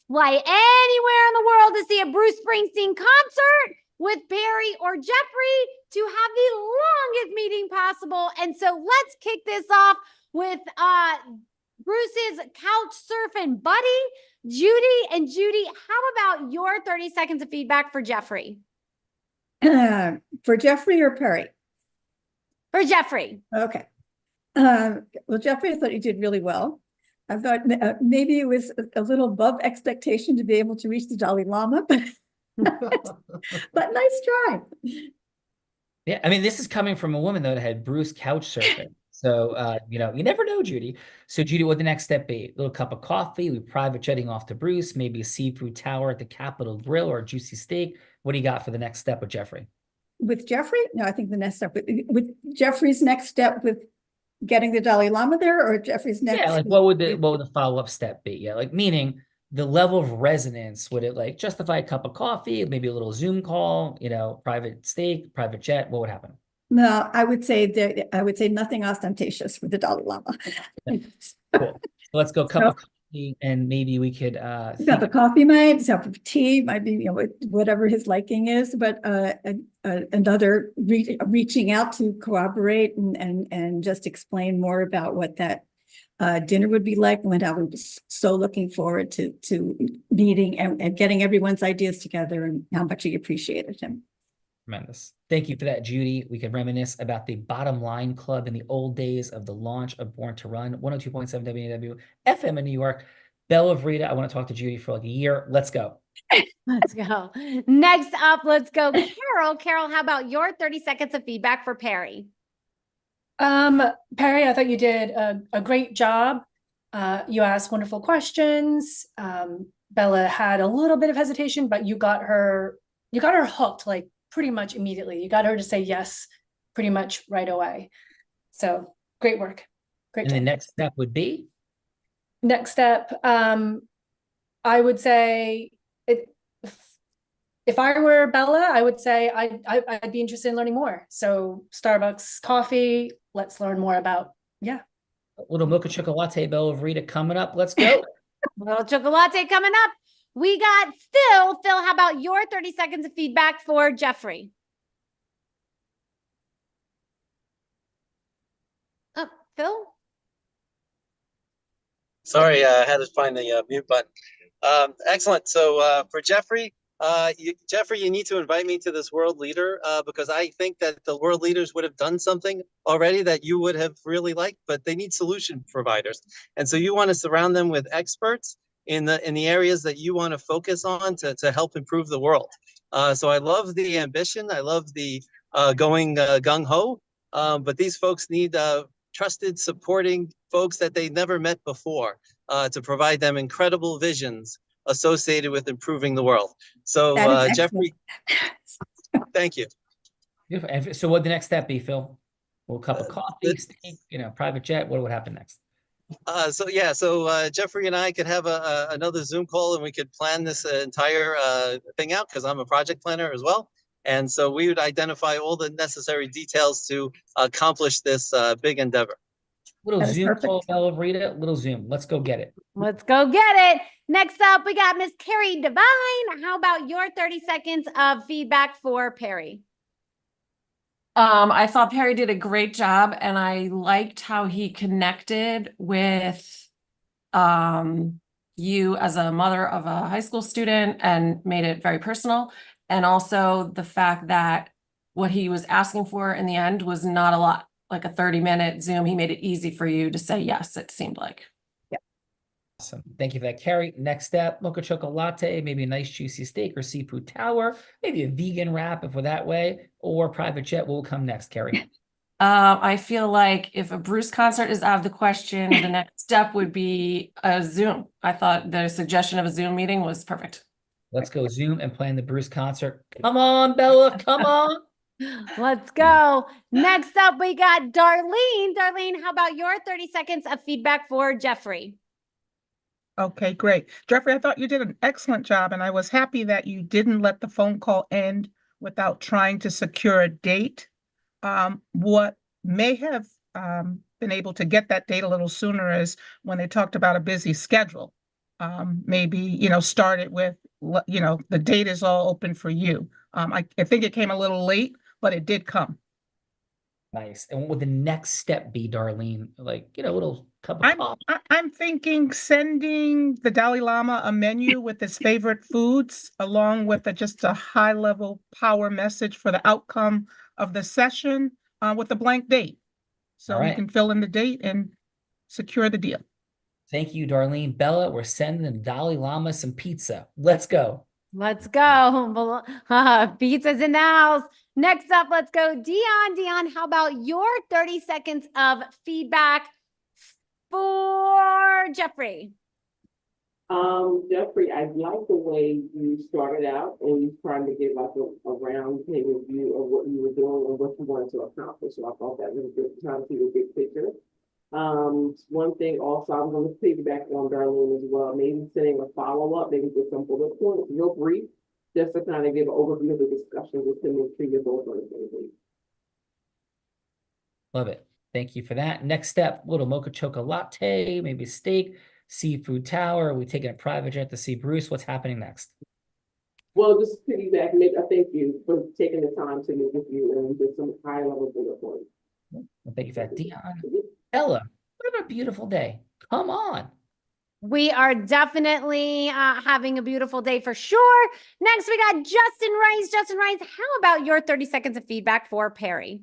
fly anywhere in the world to see a Bruce Springsteen concert with Perry or Jeffrey to have the longest meeting possible. And so let's kick this off with Bruce's couch surfing buddy, Judy. And Judy, how about your 30 seconds of feedback for Jeffrey? For Jeffrey or Perry? For Jeffrey. Okay. Well, Jeffrey, I thought you did really well. I thought maybe it was a little above expectation to be able to reach the Dalai Lama, but nice try. Yeah, I mean, this is coming from a woman though that had Bruce couch surfing. So, you know, you never know, Judy. So, Judy, what would the next step be? A little cup of coffee, we private jetting off to Bruce, maybe a seafood tower at the Capitol Grill or a juicy steak. What do you got for the next step with Jeffrey? With Jeffrey? No, I think the next step with Jeffrey's next step with getting the Dalai Lama there, or Jeffrey's next. Yeah, like what would the follow-up step be? Yeah, like meaning the level of resonance, would it like justify a cup of coffee, maybe a little Zoom call, you know, private steak, private jet? What would happen? No, I would say nothing ostentatious for the Dalai Lama. Cool. Let's go cup of coffee, and maybe we could cup of coffee, might cup of tea, might be, you know, whatever his liking is, but another reaching out to corroborate and just explain more about what that dinner would be like, and I was so looking forward to meeting and getting everyone's ideas together and how much he appreciated him. Tremendous. Thank you for that, Judy. We can reminisce about the Bottom Line Club in the old days of the launch of Born to Run, 102.7 WAW FM in New York. Belle of Rita, I want to talk to Judy for like a year. Let's go. Let's go. Next up, let's go. Carol. Carol, how about your 30 seconds of feedback for Perry? Perry, I thought you did a great job. You asked wonderful questions. Bella had a little bit of hesitation, but you got her hooked like pretty much immediately. You got her to say yes pretty much right away. So great work. Great job. And the next step would be? Next step, I would say if I were Bella, I would say I'd be interested in learning more. So Starbucks coffee, let's learn more about, yeah. A little mocha chocolate, Belle of Rita coming up. Let's go. Little chocolate coming up. We got Phil. Phil, how about your 30 seconds of feedback for Jeffrey? Oh, Phil? Sorry, I had to find the mute button. Excellent. So for Jeffrey, Jeffrey, you need to invite me to this world leader because I think that the world leaders would have done something already that you would have really liked, but they need solution providers. And so you want to surround them with experts in the areas that you want to focus on to help improve the world. So I love the ambition. I love the going gung-ho, but these folks need trusted, supporting folks that they never met before to provide them incredible visions associated with improving the world. So Jeffrey, thank you. Beautiful. So what would the next step be, Phil? Well, cup of coffee, steak, you know, private jet. What would happen next? So Jeffrey and I could have another Zoom call and we could plan this entire thing out because I'm a project planner as well. And so we would identify all the necessary details to accomplish this big endeavor. Little Zoom call, Belle of Rita, little Zoom. Let's go get it. Let's go get it. Next up, we got Miss Carrie Devine. How about your 30 seconds of feedback for Perry? I thought Perry did a great job, and I liked how he connected with you as a mother of a high school student and made it very personal. And also the fact that what he was asking for in the end was not a lot, like a 30-minute Zoom. He made it easy for you to say yes, it seemed like. Yeah. Awesome. Thank you for that, Carrie. Next step, mocha chocolate, maybe a nice juicy steak or seafood tower, maybe a vegan wrap if we're that way, or private jet. What will come next, Carrie? I feel like if a Bruce concert is out of the question, the next step would be a Zoom. I thought the suggestion of a Zoom meeting was perfect. Let's go Zoom and plan the Bruce concert. Come on, Bella, come on. Let's go. Next up, we got Darlene. Darlene, how about your 30 seconds of feedback for Jeffrey? Okay, great. Jeffrey, I thought you did an excellent job, and I was happy that you didn't let the phone call end without trying to secure a date. What may have been able to get that date a little sooner is when they talked about a busy schedule. Maybe, you know, start it with, you know, the date is all open for you. I think it came a little late, but it did come. Nice. And what would the next step be, Darlene? Like, a little cup of coffee. I'm thinking sending the Dalai Lama a menu with his favorite foods, along with just a high-level power message for the outcome of the session, with a blank date. So he can fill in the date and secure the deal. Thank you, Darlene. Bella, we're sending the Dalai Lama some pizza. Let's go. Let's go. Pizza's in the house. Next up, let's go. Dion. Dion, how about your 30 seconds of feedback for Jeffrey? Jeffrey, I like the way you started out and you trying to give like a round table view of what you were doing and what you wanted to accomplish. So I thought that was a good time to see the big picture. One thing also, I'm going to piggyback on Darlene as well, maybe sending a follow-up, maybe with some bullet points, real brief, just to kind of give an overview of the discussion, just to make sure you're both on the same page. Love it. Thank you for that. Next step, little mocha choca latte, maybe steak, seafood tower. Are we taking a private jet to see Bruce? What's happening next? Well, just piggyback, I thank you for taking the time to meet with you and just some high-level bullet points. Well, thank you for that, Dion. Ella, what a beautiful day. Come on. We are definitely having a beautiful day for sure. Next, we got Justin Rice. Justin Rice, how about your 30 seconds of feedback for Perry?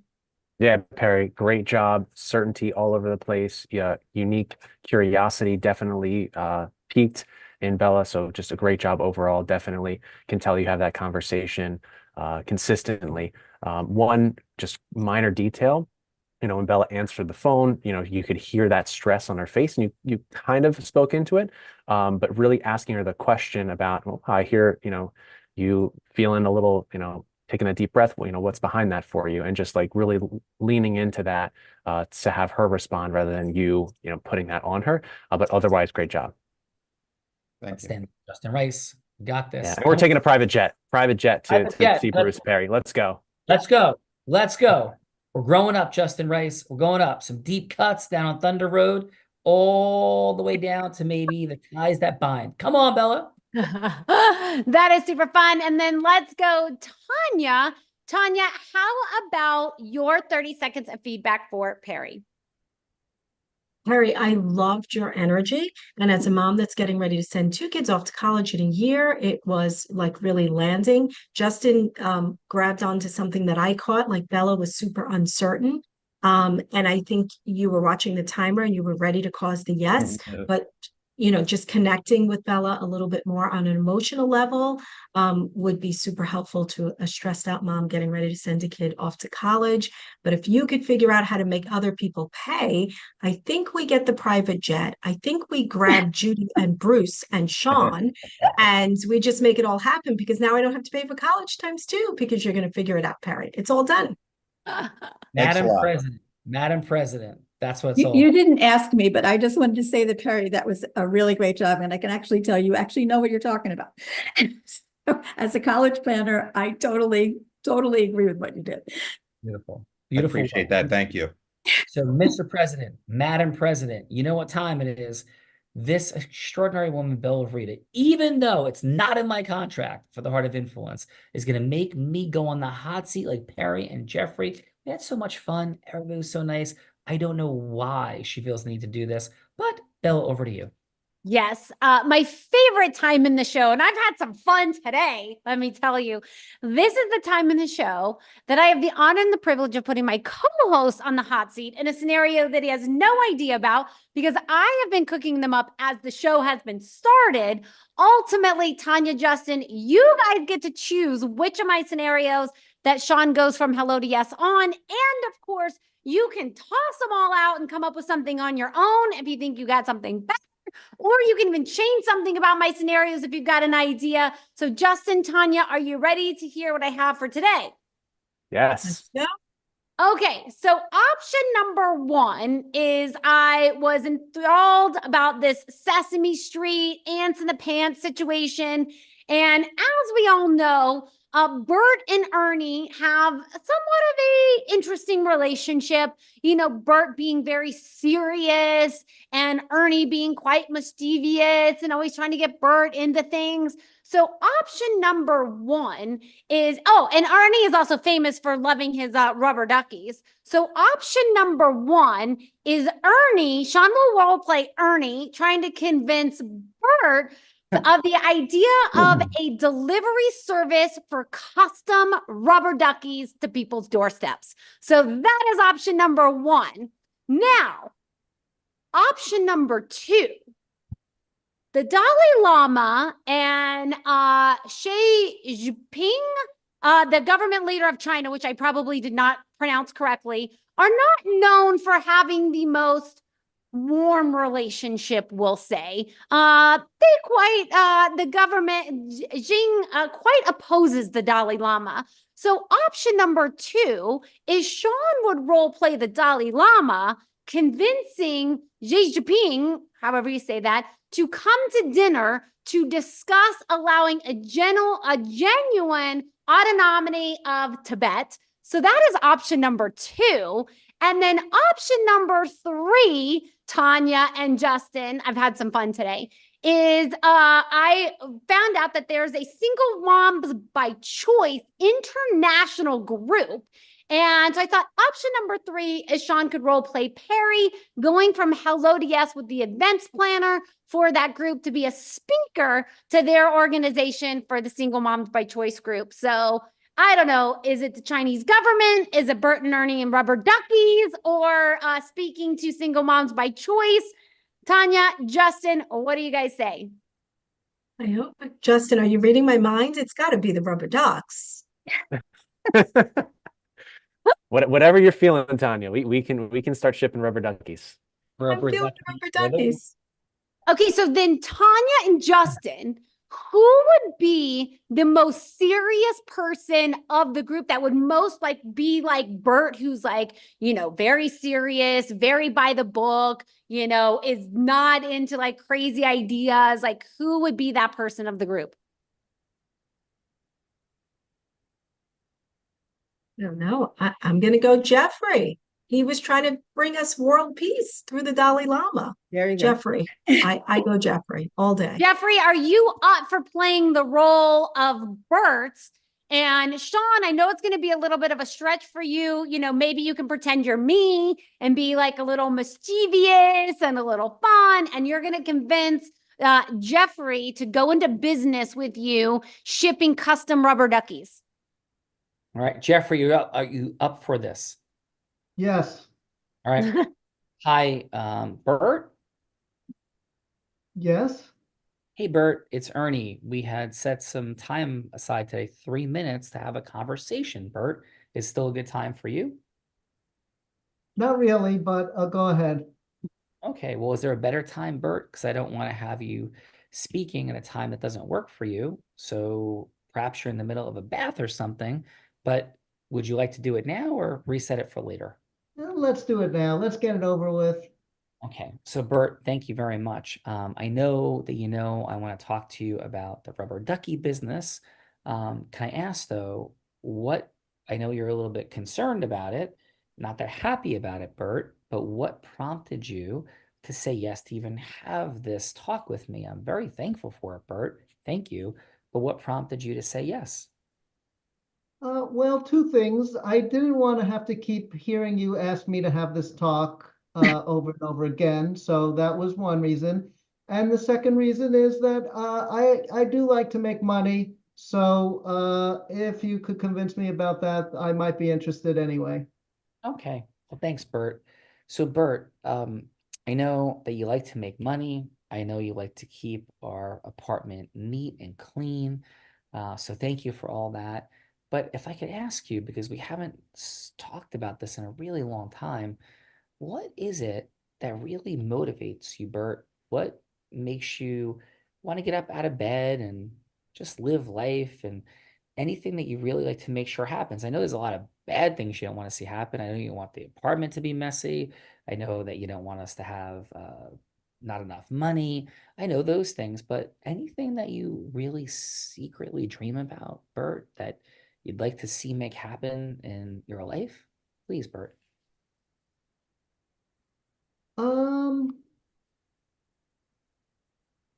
Yeah, Perry, great job. Certainty all over the place. Yeah, unique curiosity definitely peaked in Bella. So just a great job overall. Definitely can tell you have that conversation consistently. One just minor detail, when Bella answered the phone, you could hear that stress on her face, and you kind of spoke into it, but really asking her the question about, well, I hear, you feeling a little, taking a deep breath, what's behind that for you? And just like really leaning into that to have her respond rather than you putting that on her. But otherwise, great job. Thank you. Justin Rice, got this. Yeah, and we're taking a private jet to see Bruce Perry. Let's go. Let's go. Let's go. We're growing up, Justin Rice. We're going up. Some deep cuts down on Thunder Road, all the way down to maybe the ties that bind. Come on, Bella. That is super fun. And then let's go, Tanya. Tanya, how about your 30 seconds of feedback for Perry? Perry, I loved your energy. And as a mom that's getting ready to send 2 kids off to college in a year, it was like really landing. Justin grabbed onto something that I caught, like Bella was super uncertain. And I think you were watching the timer and you were ready to cause the yes, but just connecting with Bella a little bit more on an emotional level would be super helpful to a stressed out mom getting ready to send a kid off to college. But if you could figure out how to make other people pay, I think we get the private jet. I think we grab Judy and Bruce and Sean and we just make it all happen, because now I don't have to pay for college ×2 because you're going to figure it out, Perry. It's all done. Madam President. That's what it's all. You didn't ask me, but I just wanted to say that, Perry, that was a really great job. And I can actually tell you actually know what you're talking about. So, as a college planner, I totally agree with what you did. Beautiful. I appreciate that. Thank you. So, Mr. President, Madam President, you know what time it is. This extraordinary woman, Bella Vreda, even though it's not in my contract for the Heart of Influence, is going to make me go on the hot seat like Perry and Jeffrey. We had so much fun. Everybody was so nice. I don't know why she feels the need to do this, but Bella, over to you. Yes, my favorite time in the show, and I've had some fun today, let me tell you. This is the time in the show that I have the honor and the privilege of putting my co-host on the hot seat in a scenario that he has no idea about, because I have been cooking them up as the show has been started. Ultimately, Tanya, Justin, you guys get to choose which of my scenarios that Sean goes from hello to yes on, and of course, you can toss them all out and come up with something on your own if you think you got something better, or you can even change something about my scenarios if you've got an idea. So Justin, Tanya, are you ready to hear what I have for today? Yes. Yeah. Okay, so option number 1 is I was enthralled about this Sesame Street ants in the pants situation. And as we all know, Bert and Ernie have somewhat of a interesting relationship. You know, Bert being very serious and Ernie being quite mischievous and always trying to get Bert into things. So option number one is, oh, and Ernie is also famous for loving his rubber duckies. So option number one is Ernie, Sean will role play Ernie trying to convince Bert of the idea of a delivery service for custom rubber duckies to people's doorsteps. So that is option number one. Now, option number two, the Dalai Lama and Xi Jinping, the government leader of China, which I probably did not pronounce correctly, are not known for having the most warm relationship, we'll say. The government, Xing quite opposes the Dalai Lama. So option number two is Sean would role play the Dalai Lama, convincing Xi Jinping, however you say that, to come to dinner to discuss allowing a genuine autonomy of Tibet. So that is option number two. And then option number three, Tanya and Justin, I've had some fun today, is I found out that there's a Single Moms by Choice international group. And so I thought option number three is Sean could role play Perry, going from hello to yes with the events planner for that group to be a speaker to their organization for the Single Moms by Choice group. So I don't know, is it the Chinese government? Is it Bert and Ernie and rubber duckies? Or speaking to Single Moms by Choice? Tanya, Justin, what do you guys say? I hope, Justin, are you reading my mind? It's got to be the rubber ducks. Whatever you're feeling, Tanya, we can start shipping rubber duckies. I'm feeling rubber duckies. Okay, so then Tanya and Justin, who would be the most serious person of the group that would most like be like Bert, who's like, you know, very serious, very by the book, you know, is not into like crazy ideas? Like, who would be that person of the group? I don't know. I'm going to go Jeffrey. He was trying to bring us world peace through the Dalai Lama. There you go. Jeffrey. I go Jeffrey all day. Jeffrey, are you up for playing the role of Bert? And Sean, I know it's going to be a little bit of a stretch for you. You know, maybe you can pretend you're me and be like a little mischievous and a little fun. And you're going to convince Jeffrey to go into business with you, shipping custom rubber duckies. All right, Jeffrey, are you up for this? Yes. All right. Hi, Bert. Yes. Hey, Bert, it's Ernie. We had set some time aside today, 3 minutes to have a conversation. Bert, is still a good time for you? Not really, but go ahead. Okay, well, is there a better time, Bert? Because I don't want to have you speaking at a time that doesn't work for you. So perhaps you're in the middle of a bath or something, but would you like to do it now or reset it for later? Let's do it now. Let's get it over with. Okay, so Bert, thank you very much. I know that I want to talk to you about the rubber ducky business. Can I ask though, I know you're a little bit concerned about it, not that happy about it, Bert, but what prompted you to say yes to even have this talk with me? I'm very thankful for it, Bert. Thank you. But what prompted you to say yes? Well, two things. I didn't want to have to keep hearing you ask me to have this talk over and over again. So that was one reason. And the second reason is that I do like to make money. So if you could convince me about that, I might be interested anyway. Okay. Well, thanks, Bert. So, Bert, I know that you like to make money. I know you like to keep our apartment neat and clean. So thank you for all that. But if I could ask you, because we haven't talked about this in a really long time, what is it that really motivates you, Bert? What makes you want to get up out of bed and just live life, and anything that you really like to make sure happens? I know there's a lot of bad things you don't want to see happen. I know you want the apartment to be messy. I know that you don't want us to have not enough money. I know those things, but anything that you really secretly dream about, Bert, that you'd like to see make happen in your life? Please, Bert.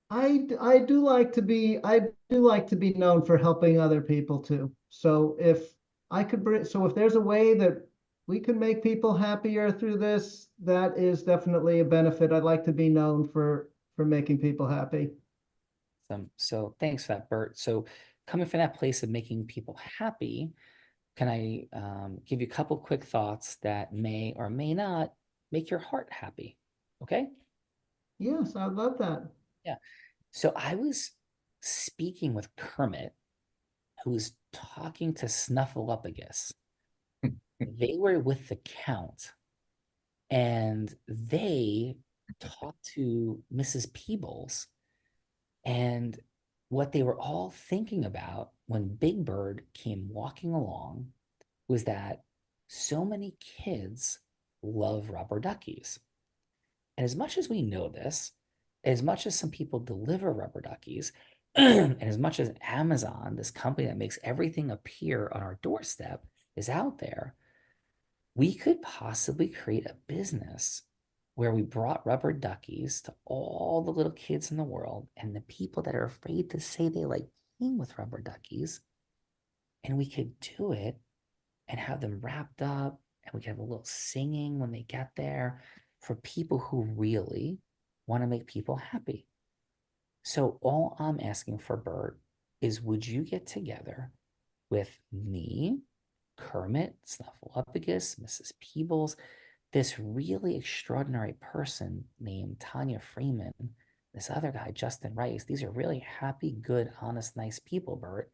I do like to be known for helping other people too. So if I could if there's a way that we can make people happier through this, that is definitely a benefit. I'd like to be known for making people happy. So thanks for that, Bert. So coming from that place of making people happy, can I give you a couple quick thoughts that may or may not make your heart happy? Okay? Yes, I would love that. Yeah. So I was speaking with Kermit, who was talking to Snuffleupagus. They were with the Count, and they talked to Mrs. Peebles, and what they were all thinking about when Big Bird came walking along was that so many kids love rubber duckies. And as much as we know this, as much as some people deliver rubber duckies, and as much as Amazon, this company that makes everything appear on our doorstep, is out there, we could possibly create a business where we brought rubber duckies to all the little kids in the world and the people that are afraid to say they like playing with rubber duckies. And we could do it and have them wrapped up, and we could have a little singing when they get there for people who really want to make people happy. So all I'm asking for, Bert, is would you get together with me, Kermit, Snuffleupagus, Mrs. Peebles, this really extraordinary person named Tanya Freeman, this other guy, Justin Rice. These are really happy, good, honest, nice people, Bert.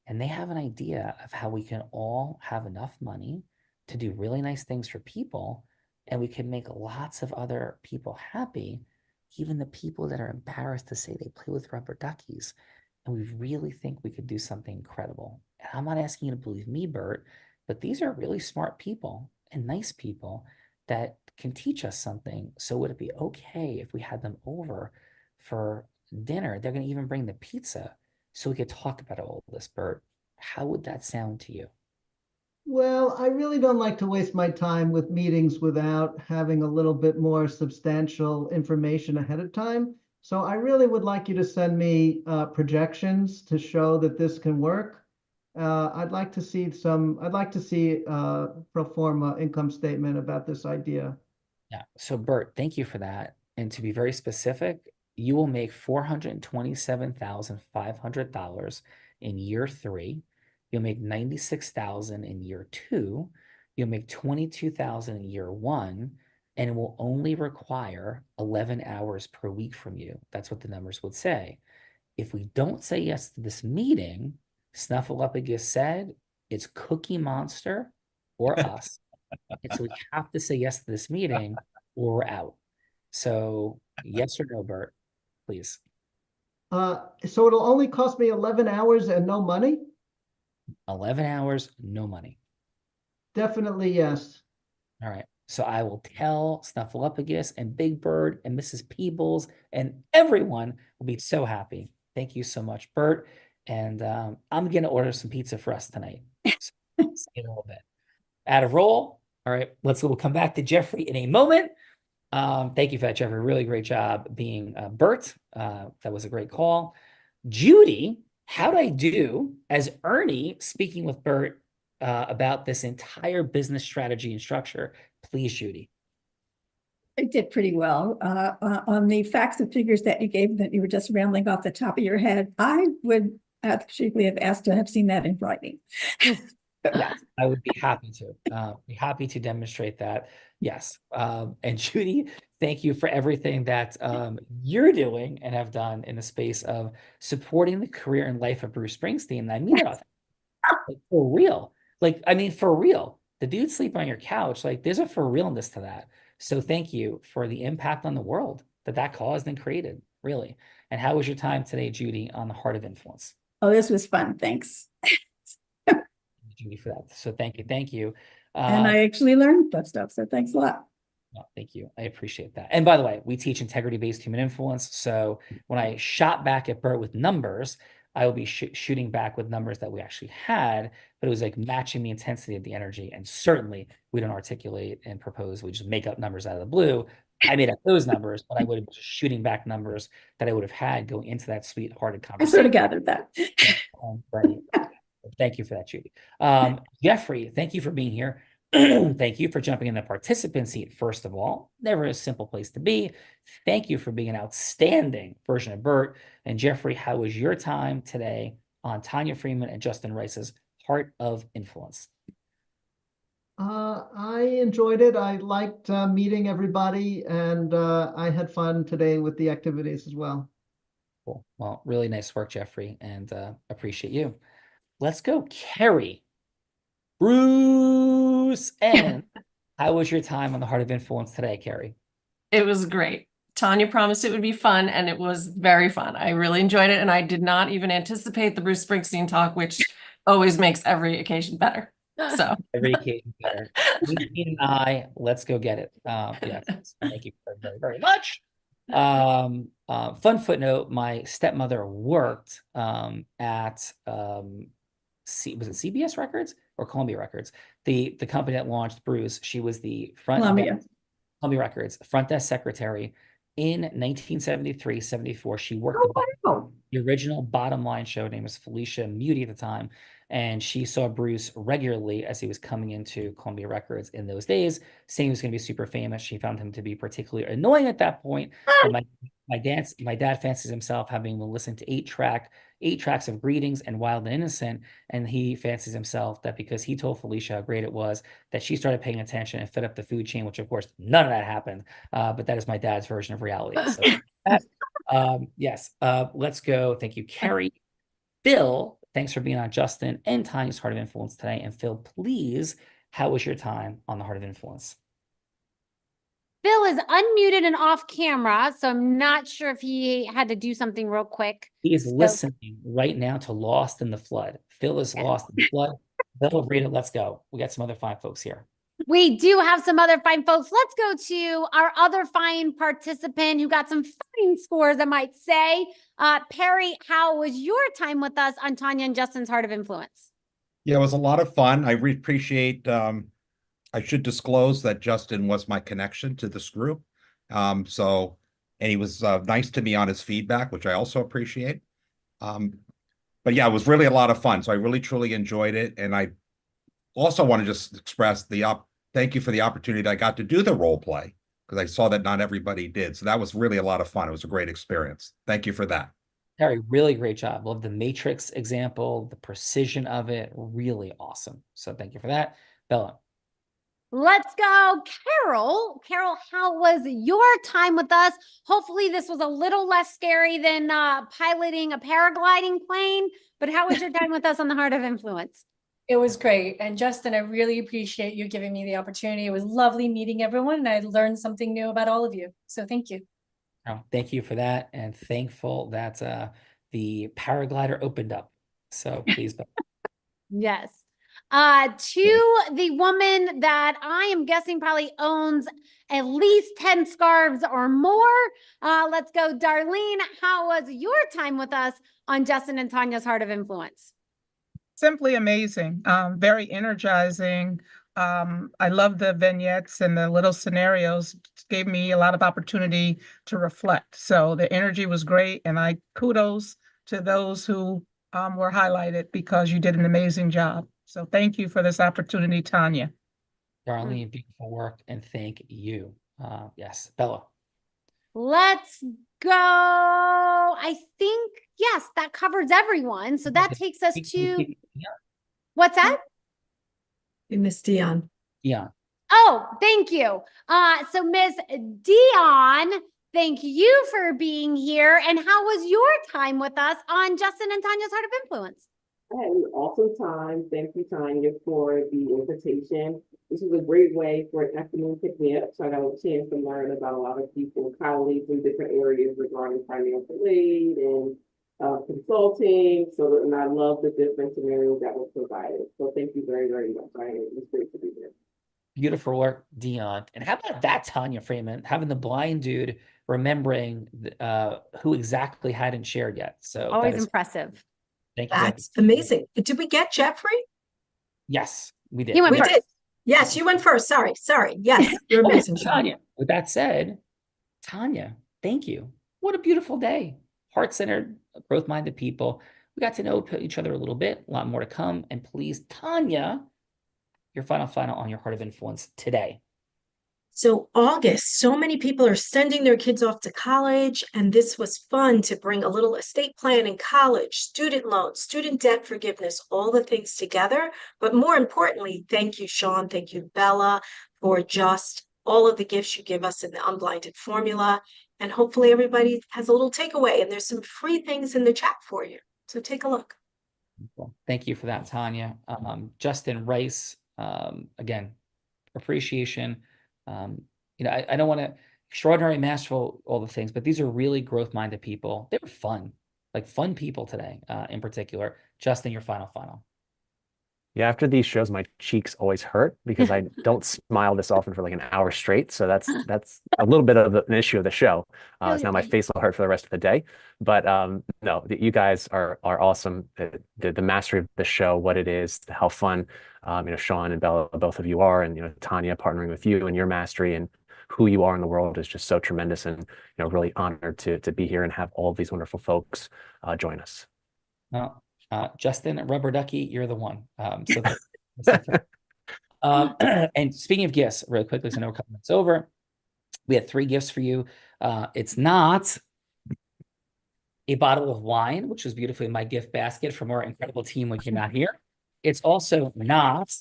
And they have an idea of how we can all have enough money to do really nice things for people, and we can make lots of other people happy, even the people that are embarrassed to say they play with rubber duckies. And we really think we could do something incredible. And I'm not asking you to believe me, Bert, but these are really smart people and nice people that can teach us something. So would it be okay if we had them over for dinner? They're going to even bring the pizza so we could talk about all this, Bert. How would that sound to you? Well, I really don't like to waste my time with meetings without having a little bit more substantial information ahead of time. So I really would like you to send me projections to show that this can work. I'd like to see pro forma income statement about this idea. Yeah. So Bert, thank you for that. And to be very specific, you will make $427,500 in year 3. You'll make $96,000 in year 2. You'll make $22,000 in year 1, and it will only require 11 hours per week from you. That's what the numbers would say. If we don't say yes to this meeting, Snuffleupagus said it's Cookie Monster or us. And so we have to say yes to this meeting or we're out. So yes or no, Bert, please. So it'll only cost me 11 hours and no money? 11 hours, no money. Definitely yes. All right. So I will tell Snuffleupagus and Big Bird and Mrs. Peebles, and everyone will be so happy. Thank you so much, Bert. And I'm going to order some pizza for us tonight. So, see you in a little bit. Out of roll. All right. We'll come back to Jeffrey in a moment. Thank you for that, Jeffrey. Really great job being Bert. That was a great call. Judy, how'd I do as Ernie speaking with Bert about this entire business strategy and structure? Please, Judy. I did pretty well. On the facts and figures that you gave that you were just rambling off the top of your head, I would actually have asked to have seen that in writing. Yes, I would be happy to. Be happy to demonstrate that. Yes. And Judy, thank you for everything that you're doing and have done in the space of supporting the career and life of Bruce Springsteen. I mean, like, for real. Like, I mean, for real. The dude sleep on your couch. Like, there's a for realness to that. So thank you for the impact on the world that caused and created, really. And how was your time today, Judy, on the Heart of Influence? Oh, this was fun. Thanks. Judy, for that. So thank you. And I actually learned that stuff. So thanks a lot. Well, thank you. I appreciate that. And by the way, we teach integrity-based human influence. So when I shot back at Bert with numbers, I will be shooting back with numbers that we actually had, but it was like matching the intensity of the energy. And certainly we don't articulate and propose. We just make up numbers out of the blue. I made up those numbers, but I would have been shooting back numbers that I would have had going into that sweethearted I conversation. sort of gathered that. Right. Thank you for that, Judy. Jeffrey, thank you for being here. Thank you for jumping in the participant seat, first of all. Never a simple place to be. Thank you for being an outstanding version of Bert. And Jeffrey, how was your time today on Tanya Freeman and Justin Rice's Heart of Influence? I enjoyed it. I liked meeting everybody, and I had fun today with the activities as well. Cool. Well, really nice work, Jeffrey, and appreciate you. Let's go, Carrie. Bruce, and how was your time on the Heart of Influence today, Carrie? It was great. Tanya promised it would be fun, and it was very fun. I really enjoyed it, and I did not even anticipate the Bruce Springsteen talk, which always makes every occasion better. So every occasion better. And I, let's go get it. Yes, thank you very, very much. Fun footnote: my stepmother worked at was it CBS Records or Columbia Records? The company that launched Bruce. She was the Columbia Records front desk secretary in 1973-74. She worked the original Bottom Line show. Her name was Felicia Muti at the time, and she saw Bruce regularly as he was coming into Columbia Records in those days, saying he was going to be super famous. She found him to be particularly annoying at that point. But my dad fancies himself having been listening to 8 tracks of Greetings and Wild and Innocent, and he fancies himself that because he told Felicia how great it was, that she started paying attention and fed up the food chain, which of course none of that happened. But that is my dad's version of reality. So yes, let's go. Thank you, Carrie. Phil, thanks for being on Justin and Tanya's Heart of Influence today. And Phil, please, how was your time on the Heart of Influence? Phil is unmuted and off camera, so I'm not sure if he had to do something real quick. He is listening right now to Lost in the Flood. Phil is lost in the flood. Phil, Rita, let's go. We got some other fine folks here. We do have some other fine folks. Let's go to our other fine participant who got some fine scores, I might say. Perry, how was your time with us on Tanya and Justin's Heart of Influence? Yeah, it was a lot of fun. I really appreciate, I should disclose that Justin was my connection to this group. And he was nice to me on his feedback, which I also appreciate. But yeah, it was really a lot of fun. So I really, truly enjoyed it. And I also want to just express thank you for the opportunity that I got to do the role play, because I saw that not everybody did. So that was really a lot of fun. It was a great experience. Thank you for that. Harry, really great job. Love the Matrix example, the precision of it, really awesome. So thank you for that. Bella. Let's go, Carol. Carol, how was your time with us? Hopefully this was a little less scary than piloting a paragliding plane, but how was your time with us on the Heart of Influence? It was great. And Justin, I really appreciate you giving me the opportunity. It was lovely meeting everyone, and I learned something new about all of you. So thank you. Oh, thank you for that. And thankful that the paraglider opened up. So please. Yes. To the woman that I am guessing probably owns at least 10 scarves or more. Let's go, Darlene. How was your time with us on Justin and Tanya's Heart of Influence? Simply amazing, very energizing. I love the vignettes and the little scenarios. It gave me a lot of opportunity to reflect. So the energy was great, and I kudos to those who were highlighted, because you did an amazing job. So thank you for this opportunity, Tanya. Darlene, beautiful work, and thank you. Yes, Bella. Let's go. I think, yes, that covers everyone. So that takes us to, what's that? Miss Dion. Yeah. Oh, thank you. So Miss Dion, thank you for being here. And how was your time with us on Justin and Tanya's Heart of Influence? I had an awesome time. Thank you, Tanya, for the invitation. This was a great way for an afternoon pick-me-up, so I got a chance to learn about a lot of people, colleagues in different areas regarding financial aid and consulting. And I love the different scenarios that were provided. So thank you very, very much. It was great to be here. Beautiful work, Dion. And how about that, Tanya Freeman, having the blind dude remembering who exactly hadn't shared yet. So Always that is, impressive. thank you. That's amazing. Did we get Jeffrey? Yes, we did. He went We first. did. Yes, you went first. Sorry. Yes, you're Oh, amazing, Sean. Tanya. With that said, Tanya, thank you. What a beautiful day. Heart-centered, growth-minded people. We got to know each other a little bit, a lot more to come. And please, Tanya, your final on your Heart of Influence today. So August, so many people are sending their kids off to college, and this was fun to bring a little estate plan in college, student loans, student debt forgiveness, all the things together. But more importantly, thank you, Sean. Thank you, Bella, for just all of the gifts you give us in the Unblinded Formula. And hopefully everybody has a little takeaway, and there's some free things in the chat for you. So take a look. Well, thank you for that, Tanya. Justin Rice, again, appreciation. I don't want to extraordinary, masterful, all the things, but these are really growth-minded people. They were fun, like fun people today, in particular. Justin, your final. Yeah, after these shows, my cheeks always hurt because I don't smile this often for like an hour straight. So that's a little bit of an issue of the show. It's now my face will hurt for the rest of the day. But no, you guys are awesome. The mastery of the show, what it is, how fun, Sean and Bella, both of you are, and Tanya partnering with you and your mastery and who you are in the world is just so tremendous, and really honored to be here and have all of these wonderful folks join us. Well, Justin, Rubber Ducky, you're the one. And speaking of gifts, really quickly, so I know we're coming over. We have 3 gifts for you. It's not a bottle of wine, which is beautifully in my gift basket from our incredible team when came out here. It's also not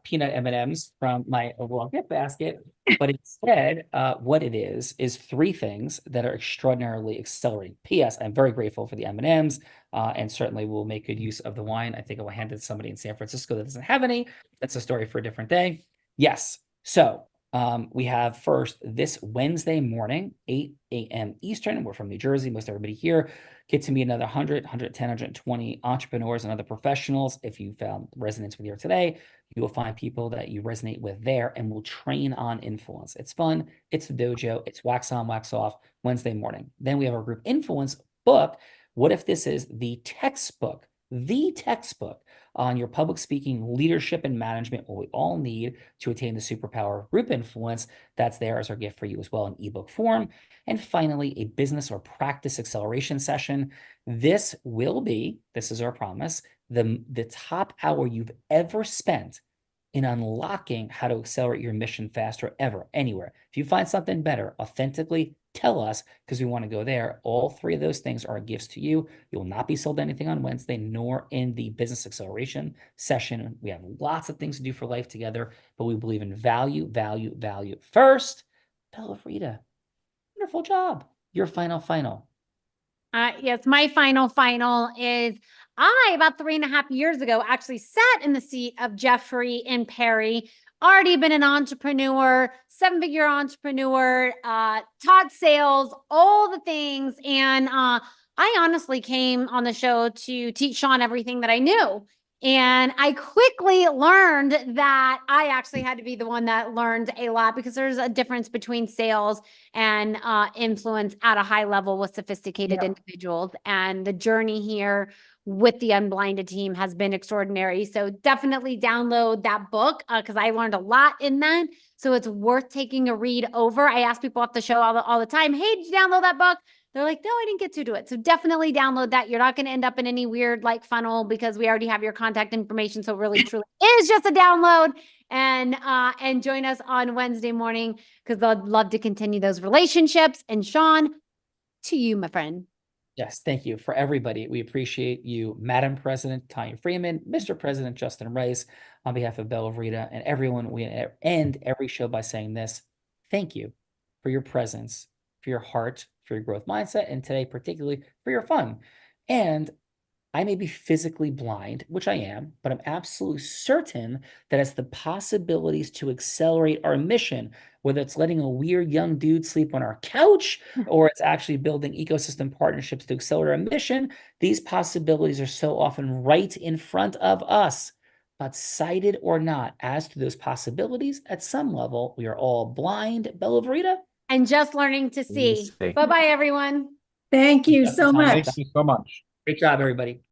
peanut M&Ms from my overall gift basket, but instead, what it is 3 things that are extraordinarily accelerating. P.S. I'm very grateful for the M&Ms, and certainly will make good use of the wine. I think I will hand it to somebody in San Francisco that doesn't have any. That's a story for a different day. Yes. So we have first this Wednesday morning, 8 a.m. Eastern. We're from New Jersey. Most everybody here get to meet another 100, 110, 120 entrepreneurs and other professionals. If you found resonance with here today, you will find people that you resonate with there, and will train on influence. It's fun. It's the dojo. It's wax on, wax off Wednesday morning. Then we have our group influence book. What if this is the textbook on your public speaking, leadership, and management, what we all need to attain the superpower of group influence? That's there as our gift for you as well in ebook form. And finally, a business or practice acceleration session. This is our promise, the top hour you've ever spent in unlocking how to accelerate your mission faster ever, anywhere. If you find something better, authentically tell us, because we want to go there. All 3 of those things are gifts to you. You will not be sold anything on Wednesday, nor in the business acceleration session. We have lots of things to do for life together, but we believe in value first. Bella Frida, wonderful job. Your final. Yes, my final is I, about 3.5 years ago, actually sat in the seat of Jeffrey and Perry, already been an entrepreneur, 7-figure entrepreneur, taught sales, all the things. And I honestly came on the show to teach Sean everything that I knew. And I quickly learned that I actually had to be the one that learned a lot, because there's a difference between sales and influence at a high level with sophisticated individuals. And the journey here with the Unblinded team has been extraordinary. So definitely download that book, because I learned a lot in that. So it's worth taking a read over. I ask people off the show all the time, hey, did you download that book? They're like, no, I didn't get to do it. So definitely download that. You're not going to end up in any weird funnel, because we already have your contact information. So really, truly is just a download. And join us on Wednesday morning, because I'd love to continue those relationships. And Sean, to you, my friend. Yes, thank you. For everybody, we appreciate you, Madam President Tanya Freeman, Mr. President Justin Rice. On behalf of Bella Frida and everyone, we end every show by saying this. Thank you for your presence, for your heart, for your growth mindset, and today particularly for your fun. And I may be physically blind, which I am, but I'm absolutely certain that it's the possibilities to accelerate our mission, whether it's letting a weird young dude sleep on our couch, or it's actually building ecosystem partnerships to accelerate our mission. These possibilities are so often right in front of us. but sighted or not, as to those possibilities, at some level, we are all blind. Bella Verita? And just learning to see. see. Bye-bye, everyone. Thank you so much. Thank you so much. Great job, everybody.